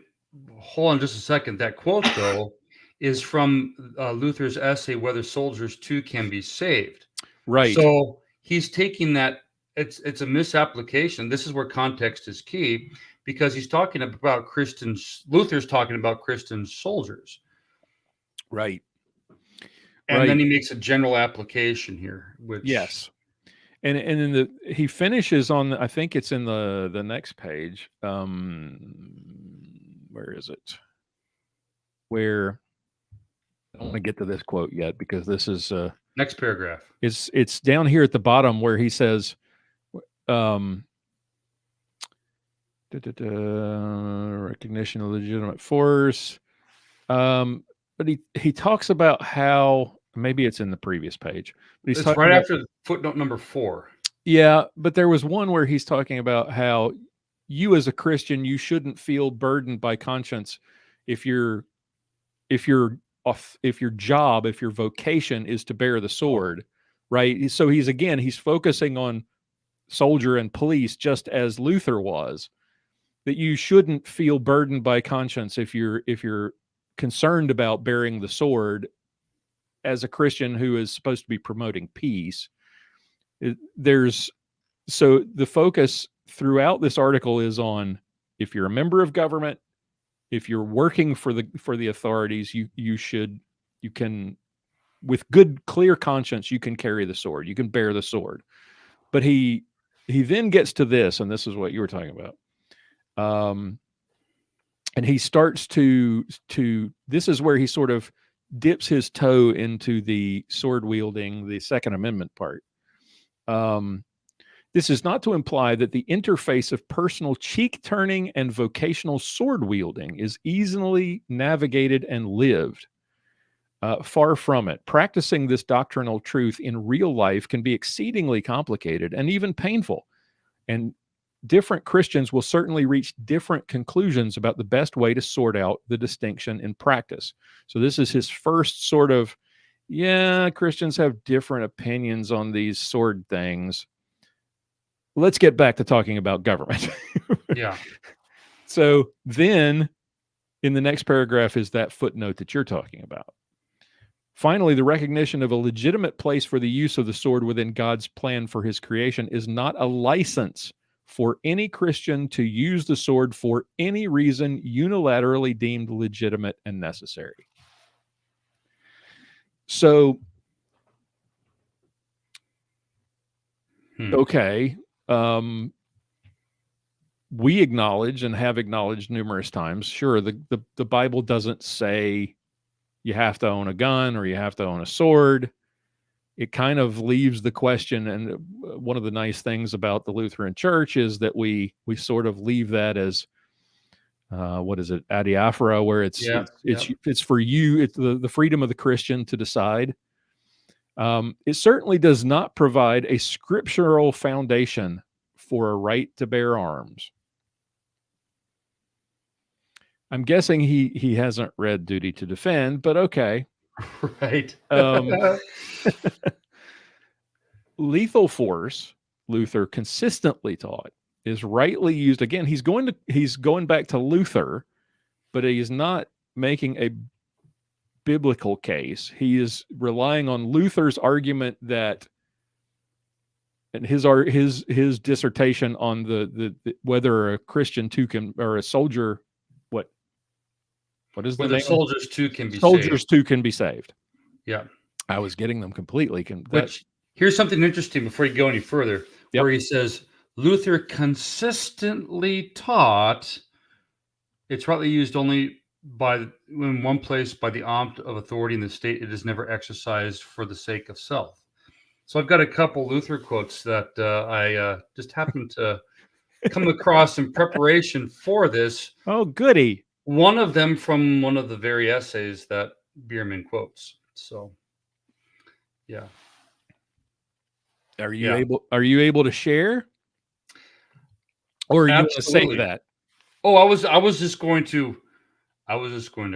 hold on just a second. That quote, though, is from Luther's essay, Whether Soldiers Too Can Be Saved. Right. So he's taking that, it's a misapplication. This is where context is key, because he's talking about Christians. Luther's talking about Christian soldiers. Right. And then he makes a general application here, which yes. And in he finishes on, I think it's in the next page. Where is it? Where I don't want to get to this quote yet, because this is next paragraph. It's down here at the bottom where he says, recognition of legitimate force. But he talks about how, maybe it's in the previous page, but it's right after footnote number 4. Yeah, but there was one where he's talking about how you as a Christian, you shouldn't feel burdened by conscience if your vocation is to bear the sword, right? So he's focusing on soldier and police, just as Luther was, that you shouldn't feel burdened by conscience if you're concerned about bearing the sword as a Christian who is supposed to be promoting peace. So the focus throughout this article is on, if you're a member of government, if you're working for the authorities, you can, with good, clear conscience, you can carry the sword, you can bear the sword. But he then gets to this, and this is what you were talking about. And he starts to this is where he sort of dips his toe into the sword wielding, the Second Amendment part. This is not to imply that the interface of personal cheek turning and vocational sword wielding is easily navigated and lived. Far from it. Practicing this doctrinal truth in real life can be exceedingly complicated and even painful. And different Christians will certainly reach different conclusions about the best way to sort out the distinction in practice. So this is his first sort of, Christians have different opinions on these sword things. Let's get back to talking about government. Yeah. So then in the next paragraph is that footnote that you're talking about. Finally, the recognition of a legitimate place for the use of the sword within God's plan for his creation is not a license for any Christian to use the sword for any reason unilaterally deemed legitimate and necessary. So, okay, we acknowledge and have acknowledged numerous times, sure, the Bible doesn't say you have to own a gun or you have to own a sword. It kind of leaves the question, and one of the nice things about the Lutheran Church is that we sort of leave that as what is it, adiaphora, where it's for you, it's the freedom of the Christian to decide. It certainly does not provide a scriptural foundation for a right to bear arms. I'm guessing he hasn't read Duty to Defend, but okay. Right. Lethal force, Luther consistently taught, is rightly used. Again, he's going back to Luther, but he's not making a biblical case. He is relying on Luther's argument that, and his dissertation on the whether a Christian too can, or a soldier, what is the name? Soldiers too can be soldiers saved. too can be saved. Yeah. I was getting them completely. Which, here's something interesting before you go any further, where he says Luther consistently taught it's rightly used only in one place by the arm of authority in the state. It is never exercised for the sake of self. So I've got a couple Luther quotes that I just happened to come across in preparation for this. Oh, goody. One of them from one of the very essays that Bierman quotes. So, yeah. Are you able to share? Or are you going to say that? Oh, I was just going to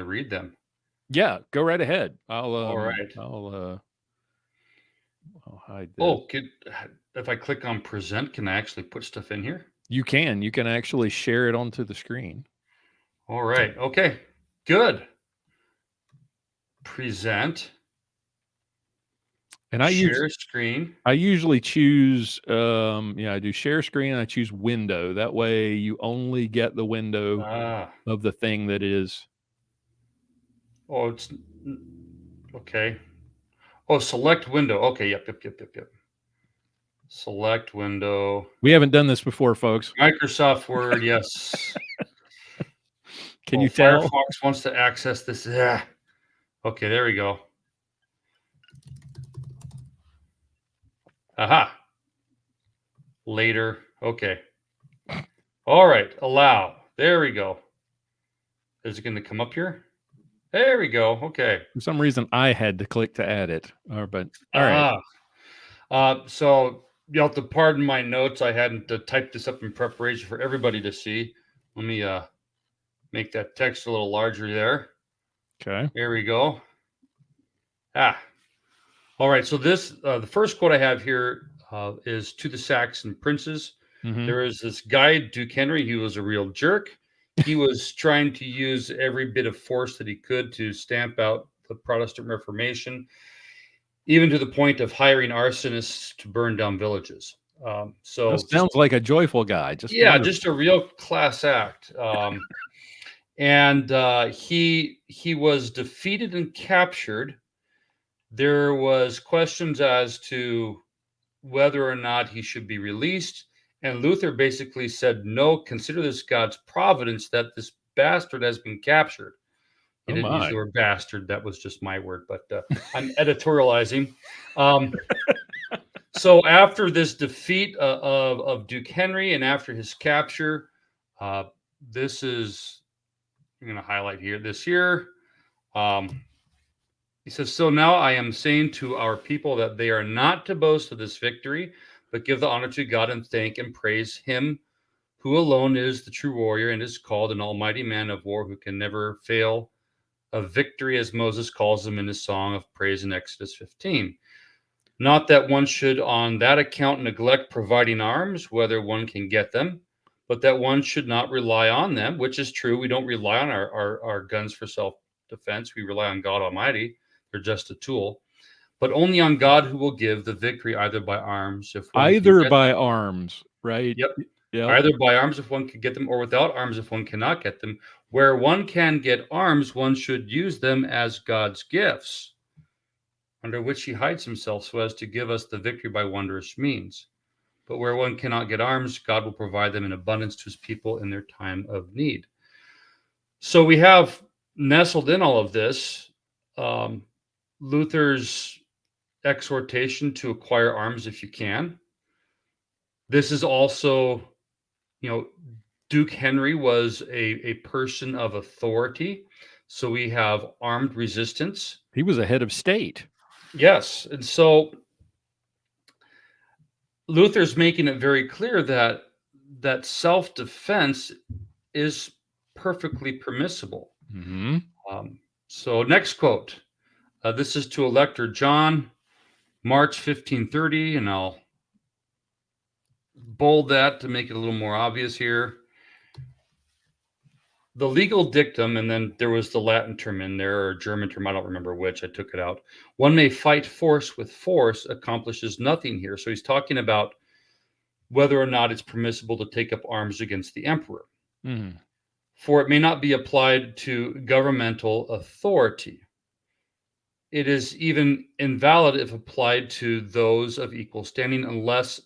read them. Yeah, go right ahead. All right. I'll hide this. Oh, if I click on present, can I actually put stuff in here? You can actually share it onto the screen. All right. Okay. Good. Present. And share screen. I usually choose, I do share screen, and I choose window. That way you only get the window of the thing that is. Oh, it's okay. Oh, select window. Okay. Yep. Select window. We haven't done this before, folks. Microsoft Word. Yes. Can you tell? Firefox wants to access this. Yeah. Okay. There we go. Aha. Later. Okay. All right. Allow. There we go. Is it going to come up here? There we go. Okay. For some reason, I had to click to add it. But all right. So you'll have to pardon my notes. I hadn't typed this up in preparation for everybody to see. Let me make that text a little larger there. Okay. There we go. All right. So this, the first quote I have here is to the Saxon princes. Mhm. There is this guy, Duke Henry. He was a real jerk. He was trying to use every bit of force that he could to stamp out the Protestant Reformation, even to the point of hiring arsonists to burn down villages. That So just sounds like a joyful guy, just yeah, wonderful. just a real class act. And he was defeated and captured. There was questions as to whether or not he should be released, and Luther basically said, "No, consider this God's providence that this bastard has been captured." He Oh didn't use my. the word bastard; that was just my word, but I'm editorializing. Um, so after this defeat of Duke Henry and after his capture, uh, this is I'm going to highlight here this year. Um, he says, "So now I am saying to our people that they are not to boast of this victory, but give the honor to God and thank and praise Him who alone is the true warrior and is called an almighty man of war who can never fail of victory, as Moses calls him in his song of praise in Exodus 15. Not that one should on that account neglect providing arms, whether one can get them, but that one should not rely on them," which is true. We don't rely on our guns for self defense. We rely on God Almighty. They're just a tool, but only on God who will give the victory either by arms if one can Either get by them. arms, right? Yep. Yep. Either by arms if one can get them, or without arms if one cannot get them. Where one can get arms, one should use them as God's gifts, under which he hides himself so as to give us the victory by wondrous means. But where one cannot get arms, God will provide them in abundance to his people in their time of need. So we have nestled in all of this um, Luther's exhortation to acquire arms if you can. This is also, you know, Duke Henry was a person of authority. So we have armed resistance. He was a head of state. Yes. And so Luther's making it very clear that self-defense is perfectly permissible. Mhm. So next quote. This is to Elector John, March 1530, and I'll bold that to make it a little more obvious here. The legal dictum, and then there was the Latin term in there, or German term, I don't remember which, I took it out. One may fight force with force accomplishes nothing here. So he's talking about whether or not it's permissible to take up arms against the emperor. Mhm. For it may not be applied to governmental authority. It is even invalid if applied to those of equal standing unless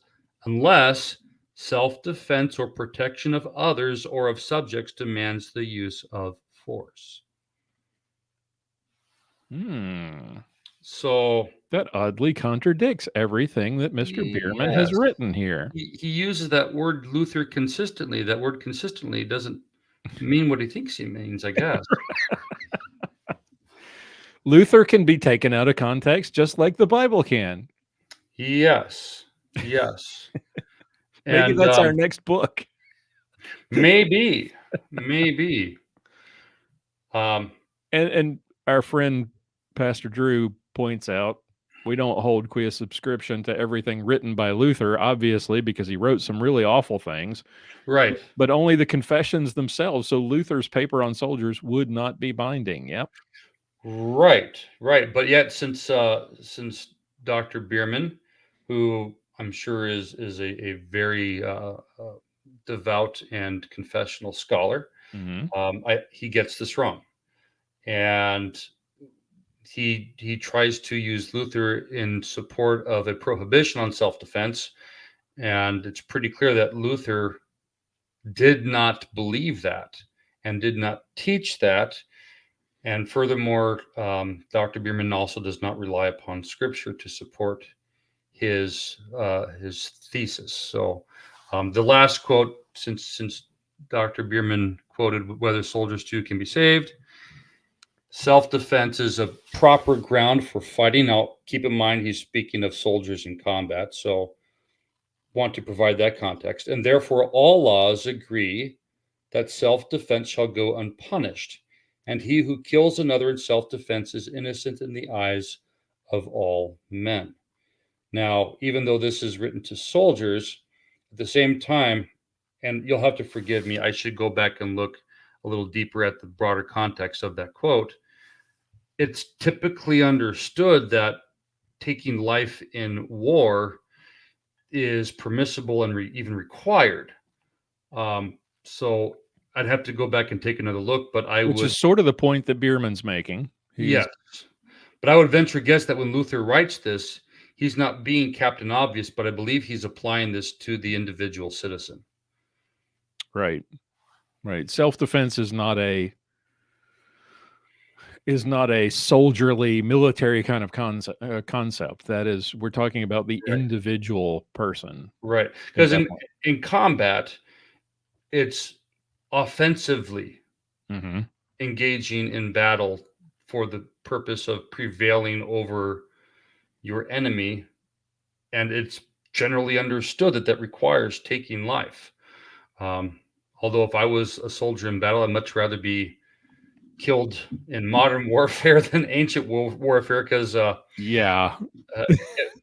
self-defense or protection of others or of subjects demands the use of force. Hmm. So, That oddly contradicts everything that Mr. Bierman has yes, written here. he uses that word Luther consistently. That word consistently doesn't mean what he thinks he means, I guess. Luther can be taken out of context just like the Bible can. Yes, yes. Maybe And that's our next book. maybe, maybe. Um, And our friend Pastor Drew points out we don't hold quia subscription to everything written by Luther, obviously, because he wrote some really awful things, right. but only the confessions themselves. So Luther's paper on soldiers would not be binding. Yep. Right, right. But yet, since Dr. Bierman, who I'm sure is a very devout and confessional scholar, Hmm. he gets this wrong, and he tries to use Luther in support of a prohibition on self-defense, and it's pretty clear that Luther did not believe that and did not teach that. And furthermore, Dr. Bierman also does not rely upon Scripture to support his thesis. So, the last quote, since Dr. Bierman quoted whether soldiers too can be saved, self-defense is a proper ground for fighting out. Keep in mind he's speaking of soldiers in combat, so want to provide that context. And therefore, all laws agree that self-defense shall go unpunished, and he who kills another in self-defense is innocent in the eyes of all men. Now, even though this is written to soldiers, at the same time, and you'll have to forgive me, I should go back and look a little deeper at the broader context of that quote. It's typically understood that taking life in war is permissible and even required. So I'd have to go back and take another look, but I which would, is sort of the point that Bierman's making. yes, but I would venture a guess that when Luther writes this, he's not being Captain Obvious, but I believe he's applying this to the individual citizen. Right. Self-defense is not a soldierly military kind of concept. That is, we're talking about the Right. individual person. Right. at Because that in, point. in combat, it's offensively Mhm. engaging in battle for the purpose of prevailing over your enemy. And it's generally understood that that requires taking life. Although, if I was a soldier in battle, I'd much rather be killed in modern warfare than ancient warfare because Yeah.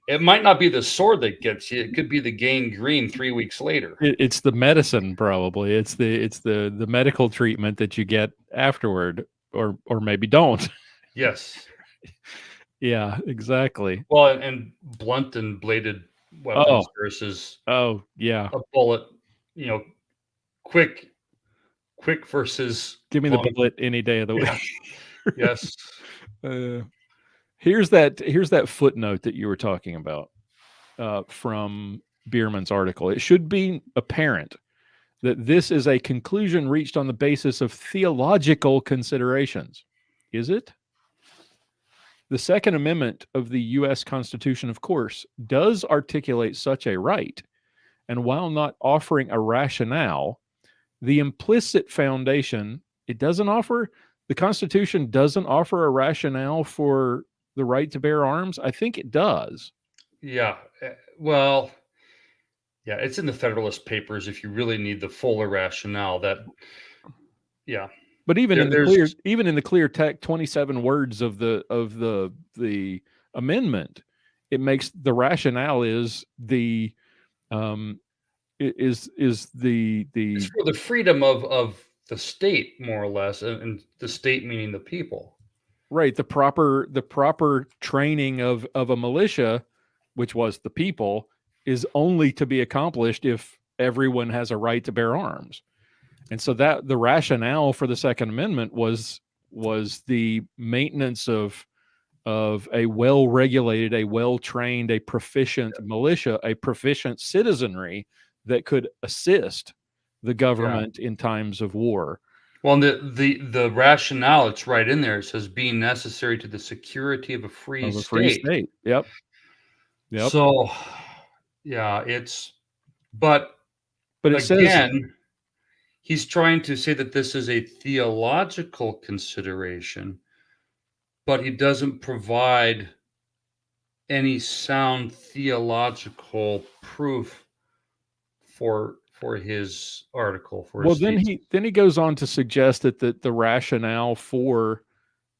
it might not be the sword that gets you. It could be the gangrene 3 weeks later. It's the medicine, probably. It's the medical treatment that you get afterward, or maybe don't. Yes. Yeah, exactly. Well, and blunt and bladed weapons Oh, versus yeah. a bullet, you know, quick versus Give me the long. bullet any day of the Yeah. week. Yes. Uh, here's that footnote that you were talking about from Bierman's article. It should be apparent that this is a conclusion reached on the basis of theological considerations. Is it? The Second Amendment of the U.S. Constitution, of course, does articulate such a right, and while not offering a rationale, the implicit foundation, the Constitution doesn't offer a rationale for the right to bear arms. I think it does. Yeah. Well, yeah, it's in the Federalist Papers if you really need the fuller rationale that, yeah, But even in there's, the clear text, 27 words of the amendment, it makes the rationale is the um, is it's the for the freedom of the state, more or less, and the state meaning the people. right, the proper training of a militia, which was the people, is only to be accomplished if everyone has a right to bear arms. And so that the rationale for the Second Amendment was the maintenance of a well-regulated, a well-trained, a proficient militia, a proficient citizenry that could assist the Yeah. government in times of war. Well, and the rationale, it's right in there. It says being necessary to the security of a free Of a free state. state. Yep. Yep. So, yeah, but But it says, again, he's trying to say that this is a theological consideration, but he doesn't provide any sound theological proof for his article, for well, his then thesis. he goes on to suggest that the rationale for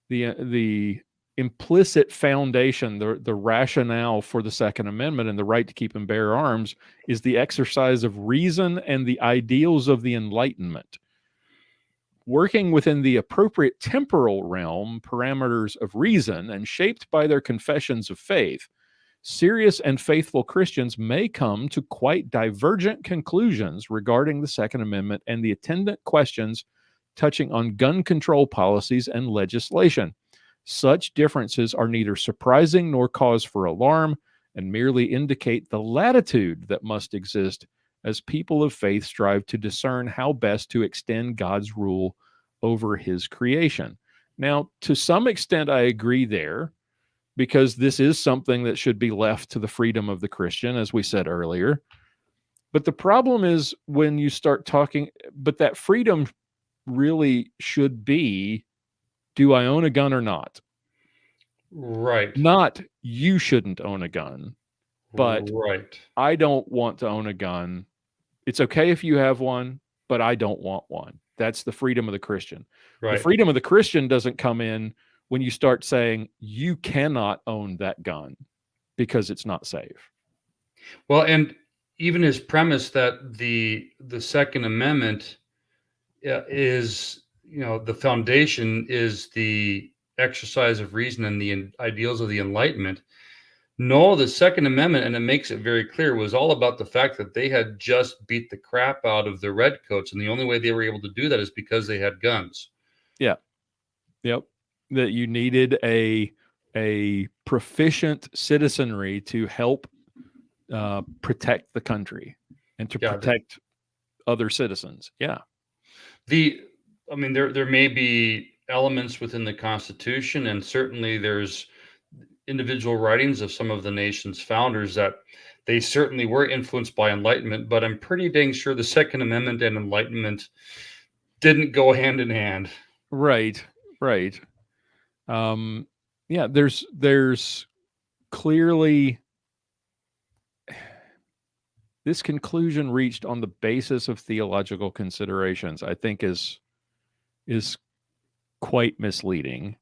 the implicit foundation, the rationale for the Second Amendment and the right to keep and bear arms is the exercise of reason and the ideals of the Enlightenment. Working within the appropriate temporal realm, parameters of reason, and shaped by their confessions of faith, serious and faithful Christians may come to quite divergent conclusions regarding the Second Amendment and the attendant questions touching on gun control policies and legislation. Such differences are neither surprising nor cause for alarm and merely indicate the latitude that must exist as people of faith strive to discern how best to extend God's rule over his creation. Now, to some extent, I agree there, because this is something that should be left to the freedom of the Christian, as we said earlier. But the problem is when you start talking, but that freedom really should be, do I own a gun or not? Right. Not you shouldn't own a gun, but Right. I don't want to own a gun. It's okay if you have one, but I don't want one. That's the freedom of the Christian. The Right. freedom of the Christian doesn't come in when you start saying you cannot own that gun because it's not safe. Well, and even his premise that the Second Amendment is, the foundation is the exercise of reason and the ideals of the Enlightenment. No, the Second Amendment, and it makes it very clear, was all about the fact that they had just beat the crap out of the redcoats, and the only way they were able to do that is because they had guns. Yeah. Yep. That you needed a proficient citizenry to help protect the country and to Yeah, protect other citizens. Yeah. there may be elements within the Constitution, and certainly there's individual writings of some of the nation's founders that they certainly were influenced by Enlightenment, but I'm pretty dang sure the Second Amendment and Enlightenment didn't go hand in hand. Right. Right. Yeah, there's clearly this conclusion reached on the basis of theological considerations, I think is quite misleading.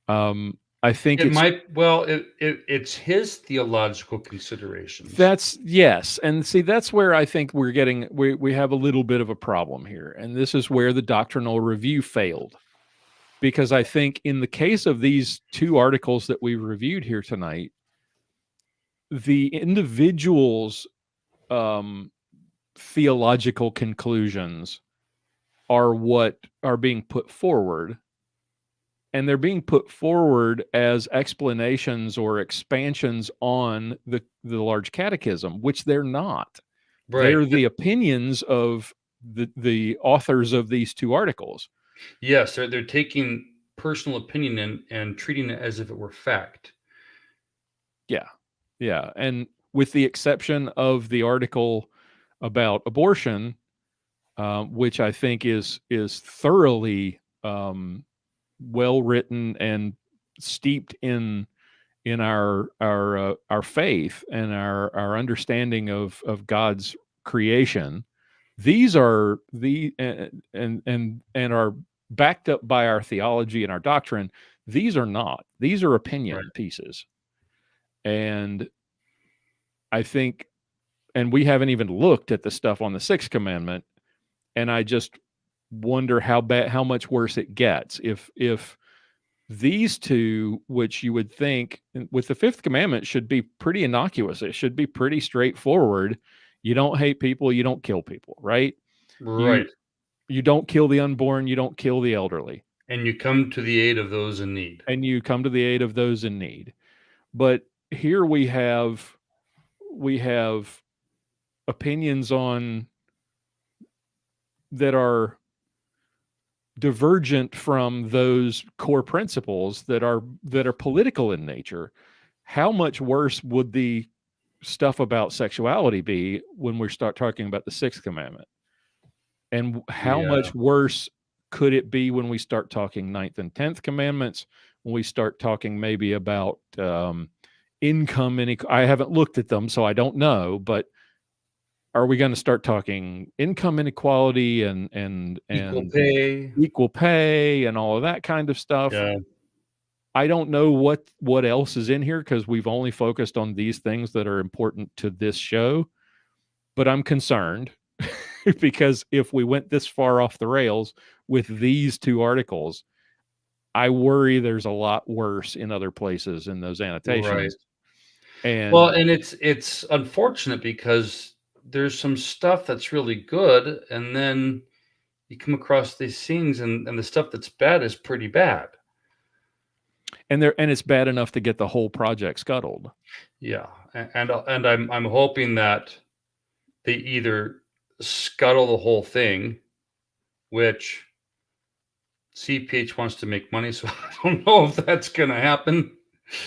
I think It's his theological considerations. that's yes, and see that's where I think we have a little bit of a problem here, and this is where the doctrinal review failed, because I think in the case of these two articles that we reviewed here tonight, the individuals' theological conclusions are what are being put forward, and they're being put forward as explanations or expansions on the Large Catechism, which they're not. Right. They're the opinions of the authors of these two articles. Yes, they're taking personal opinion and treating it as if it were fact. Yeah. Yeah. And with the exception of the article about abortion, which I think is thoroughly well written and steeped in our faith and our understanding of God's creation. These are and are backed up by our theology and our doctrine. These are not. These are opinion Right. pieces. And I think, and we haven't even looked at the stuff on the Sixth Commandment, and I just wonder how much worse it gets if these two, which you would think with the Fifth Commandment, should be pretty innocuous. It should be pretty straightforward. You don't hate people, you don't kill people, right? Right. You don't kill the unborn, you don't kill the elderly, And you come to the aid of those in need. and you come to the aid of those in need. But here we have opinions on that are divergent from those core principles that are political in nature. How much worse would the stuff about sexuality be when we start talking about the Sixth Commandment? And how Yeah. much worse could it be when we start talking Ninth and 10th Commandments, when we start talking maybe about income inequality? I haven't looked at them, so I don't know, but are we going to start talking income inequality and equal pay and all of that kind of stuff? Yeah. I don't know what else is in here, because we've only focused on these things that are important to this show, but I'm concerned because if we went this far off the rails with these two articles, I worry there's a lot worse in other places in those annotations. Right. And And it's unfortunate because there's some stuff that's really good, and then you come across these things, and the stuff that's bad is pretty bad. and it's bad enough to get the whole project scuttled. Yeah, and I'm hoping that they either scuttle the whole thing, which CPH wants to make money, so I don't know if that's going to happen.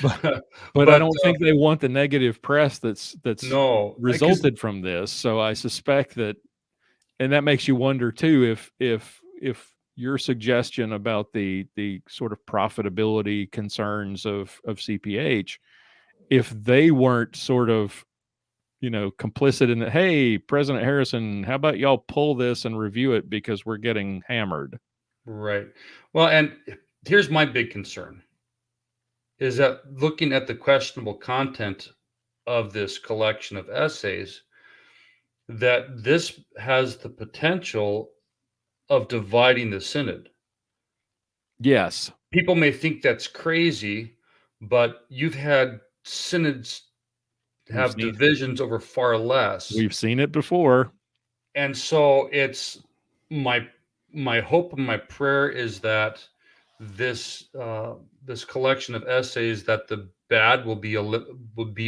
But I don't think they want the negative press that's no, resulted from this. So I suspect that, and that makes you wonder too, if your suggestion about the sort of profitability concerns of CPH, if they weren't sort of, complicit in that, hey, President Harrison, how about y'all pull this and review it because we're getting hammered. Right. Well, and here's my big concern. is that looking at the questionable content of this collection of essays, that this has the potential of dividing the synod. Yes, People may think that's crazy, but you've had synods we've have seen divisions over far less. we've seen it before. And so it's my my hope and my prayer is that this collection of essays, that the bad will be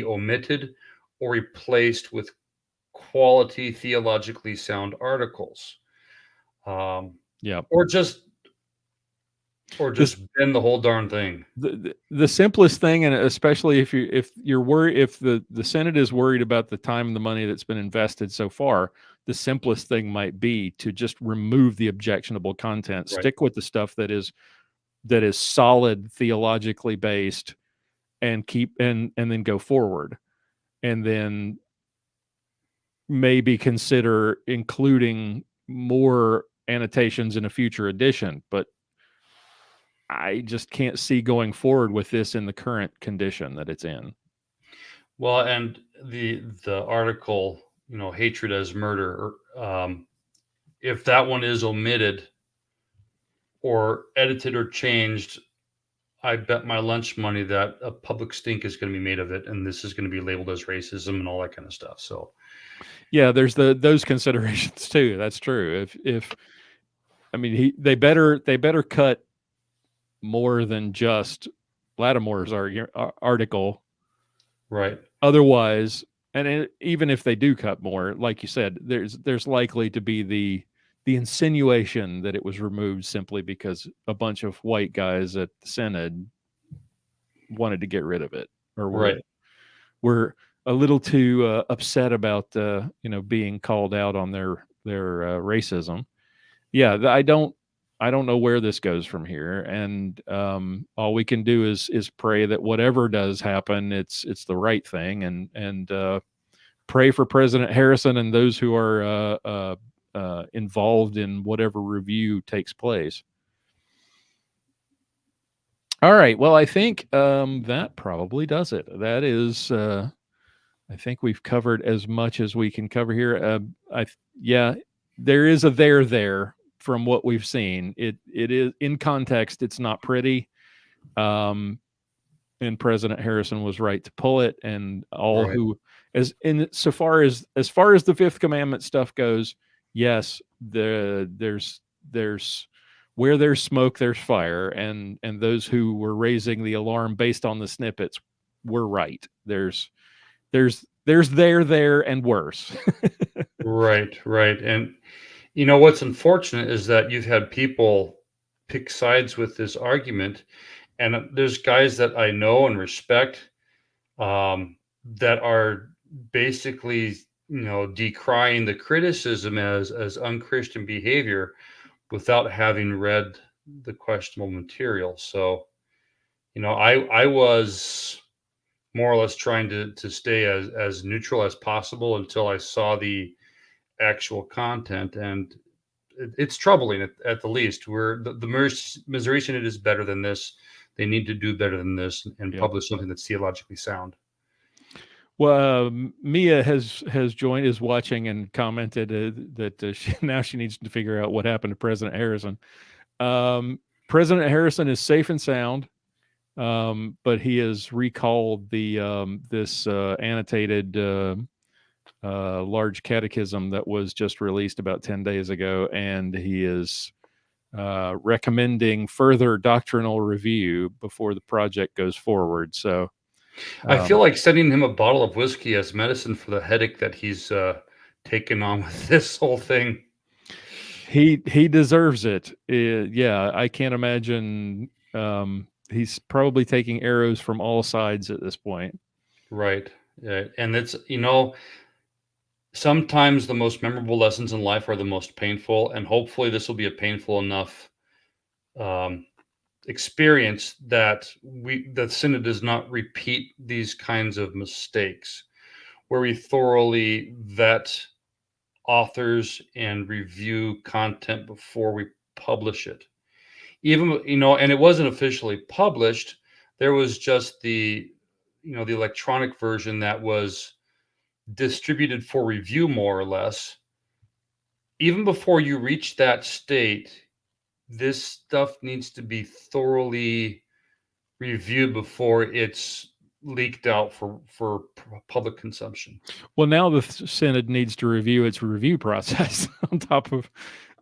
omitted or replaced with quality theologically sound articles, um, Yeah. or just This bend the whole darn thing. the simplest thing, and especially if you're worried, if the Senate is worried about the time and the money that's been invested so far, the simplest thing might be to just remove the objectionable content, Right. stick with the stuff that is solid theologically based, and keep and then go forward, and then maybe consider including more annotations in a future edition. But I just can't see going forward with this in the current condition that it's in. Well, and the article, hatred as murder, if that one is omitted or edited or changed, I bet my lunch money that a public stink is going to be made of it, and this is going to be labeled as racism and all that kind of stuff. So, Yeah, there's those considerations too. That's true. If I mean they better cut more than just Lattimore's article. right, Otherwise, even if they do cut more, like you said, there's likely to be the insinuation that it was removed simply because a bunch of white guys at the Synod wanted to get rid of it, or right. were a little too upset about being called out on their racism. Yeah, I don't know where this goes from here, and all we can do is pray that whatever does happen, it's the right thing, and pray for President Harrison and those who are involved in whatever review takes place. All right. Well, I think that probably does it. That is, I think we've covered as much as we can cover here. Yeah, there is a there from what we've seen. It is in context. It's not pretty. Um, and President Harrison was right to pull it. And all Right. who, so far as the Fifth Commandment stuff goes, yes, there's where there's smoke, there's fire, and those who were raising the alarm based on the snippets were right. There's there and worse. Right, right. And what's unfortunate is that you've had people pick sides with this argument, and there's guys that I know and respect, that are basically, decrying the criticism as unchristian behavior without having read the questionable material. So, I was more or less trying to stay as neutral as possible until I saw the actual content, and it's troubling at the least. Where the Missouri Synod is better than this. They need to do better than this and Yep. publish something that's theologically sound. Well, Mia has joined, is watching, and commented that now she needs to figure out what happened to President Harrison. President Harrison is safe and sound, but he has recalled this annotated large catechism that was just released about 10 days ago, and he is recommending further doctrinal review before the project goes forward. So I feel um, like sending him a bottle of whiskey as medicine for the headache that he's taken on with this whole thing. he deserves it. Yeah, I can't imagine. He's probably taking arrows from all sides at this point. Right. And it's, sometimes the most memorable lessons in life are the most painful, and hopefully this will be a painful enough um, experience that the synod does not repeat these kinds of mistakes, where we thoroughly vet authors and review content before we publish it. Even, and it wasn't officially published, There was just the electronic version that was distributed for review, more or less. Even before you reach that state, this stuff needs to be thoroughly reviewed before it's leaked out for public consumption. Well, now the Synod needs to review its review process on top of,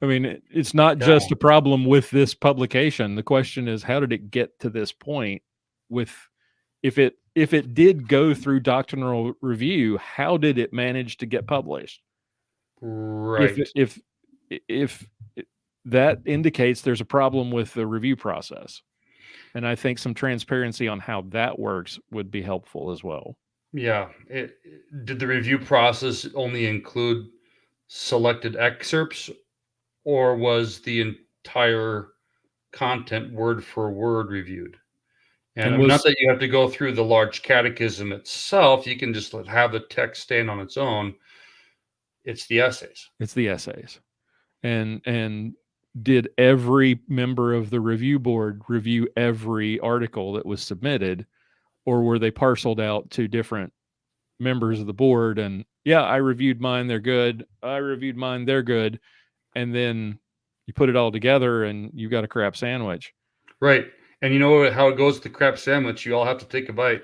I mean, it's not just a problem with this publication. The question is, how did it get to this point? If it did go through doctrinal review, how did it manage to get published? Right. If that indicates there's a problem with the review process. And I think some transparency on how that works would be helpful as well. Yeah. Did the review process only include selected excerpts, or was the entire content word for word reviewed? And I mean, not that you have to go through the large catechism itself. You can just have the text stand on its own. It's the essays. It's the essays. And did every member of the review board review every article that was submitted, or were they parceled out to different members of the board? And yeah, I reviewed mine, they're good. I reviewed mine, they're good. And then you put it all together and you got a crap sandwich. Right. And you know how it goes with the crap sandwich. You all have to take a bite.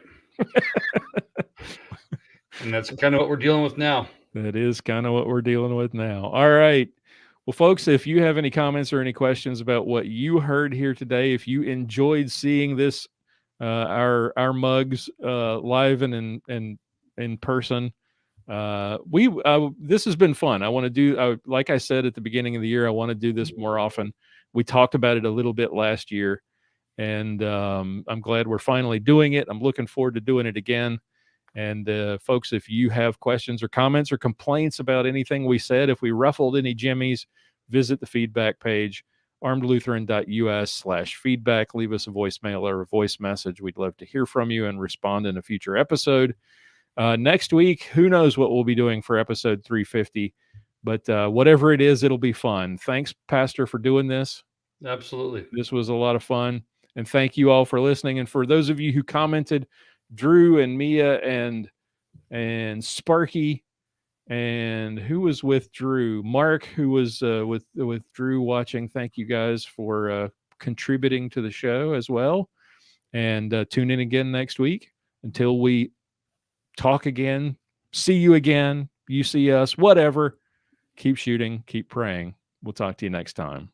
And that's kind of what we're dealing with now. That is kind of what we're dealing with now. All right. Well, folks, if you have any comments or any questions about what you heard here today, if you enjoyed seeing this, our mugs live and in person, this has been fun. I want to do, like I said at the beginning of the year, I want to do this more often. We talked about it a little bit last year, and I'm glad we're finally doing it. I'm looking forward to doing it again. And folks, if you have questions or comments or complaints about anything we said, if we ruffled any jimmies, visit the feedback page, armedlutheran.us/feedback. Leave us a voicemail or a voice message. We'd love to hear from you and respond in a future episode. Next week, who knows what we'll be doing for episode 350, but whatever it is, it'll be fun. Thanks, Pastor, for doing this. Absolutely. This was a lot of fun. And thank you all for listening. And for those of you who commented, Drew and Mia and Sparky, and who was with Drew? Mark, who was with Drew watching. Thank you guys for contributing to the show as well. And tune in again next week. Until we talk again, see you again, you see us, whatever. Keep shooting, keep praying. We'll talk to you next time.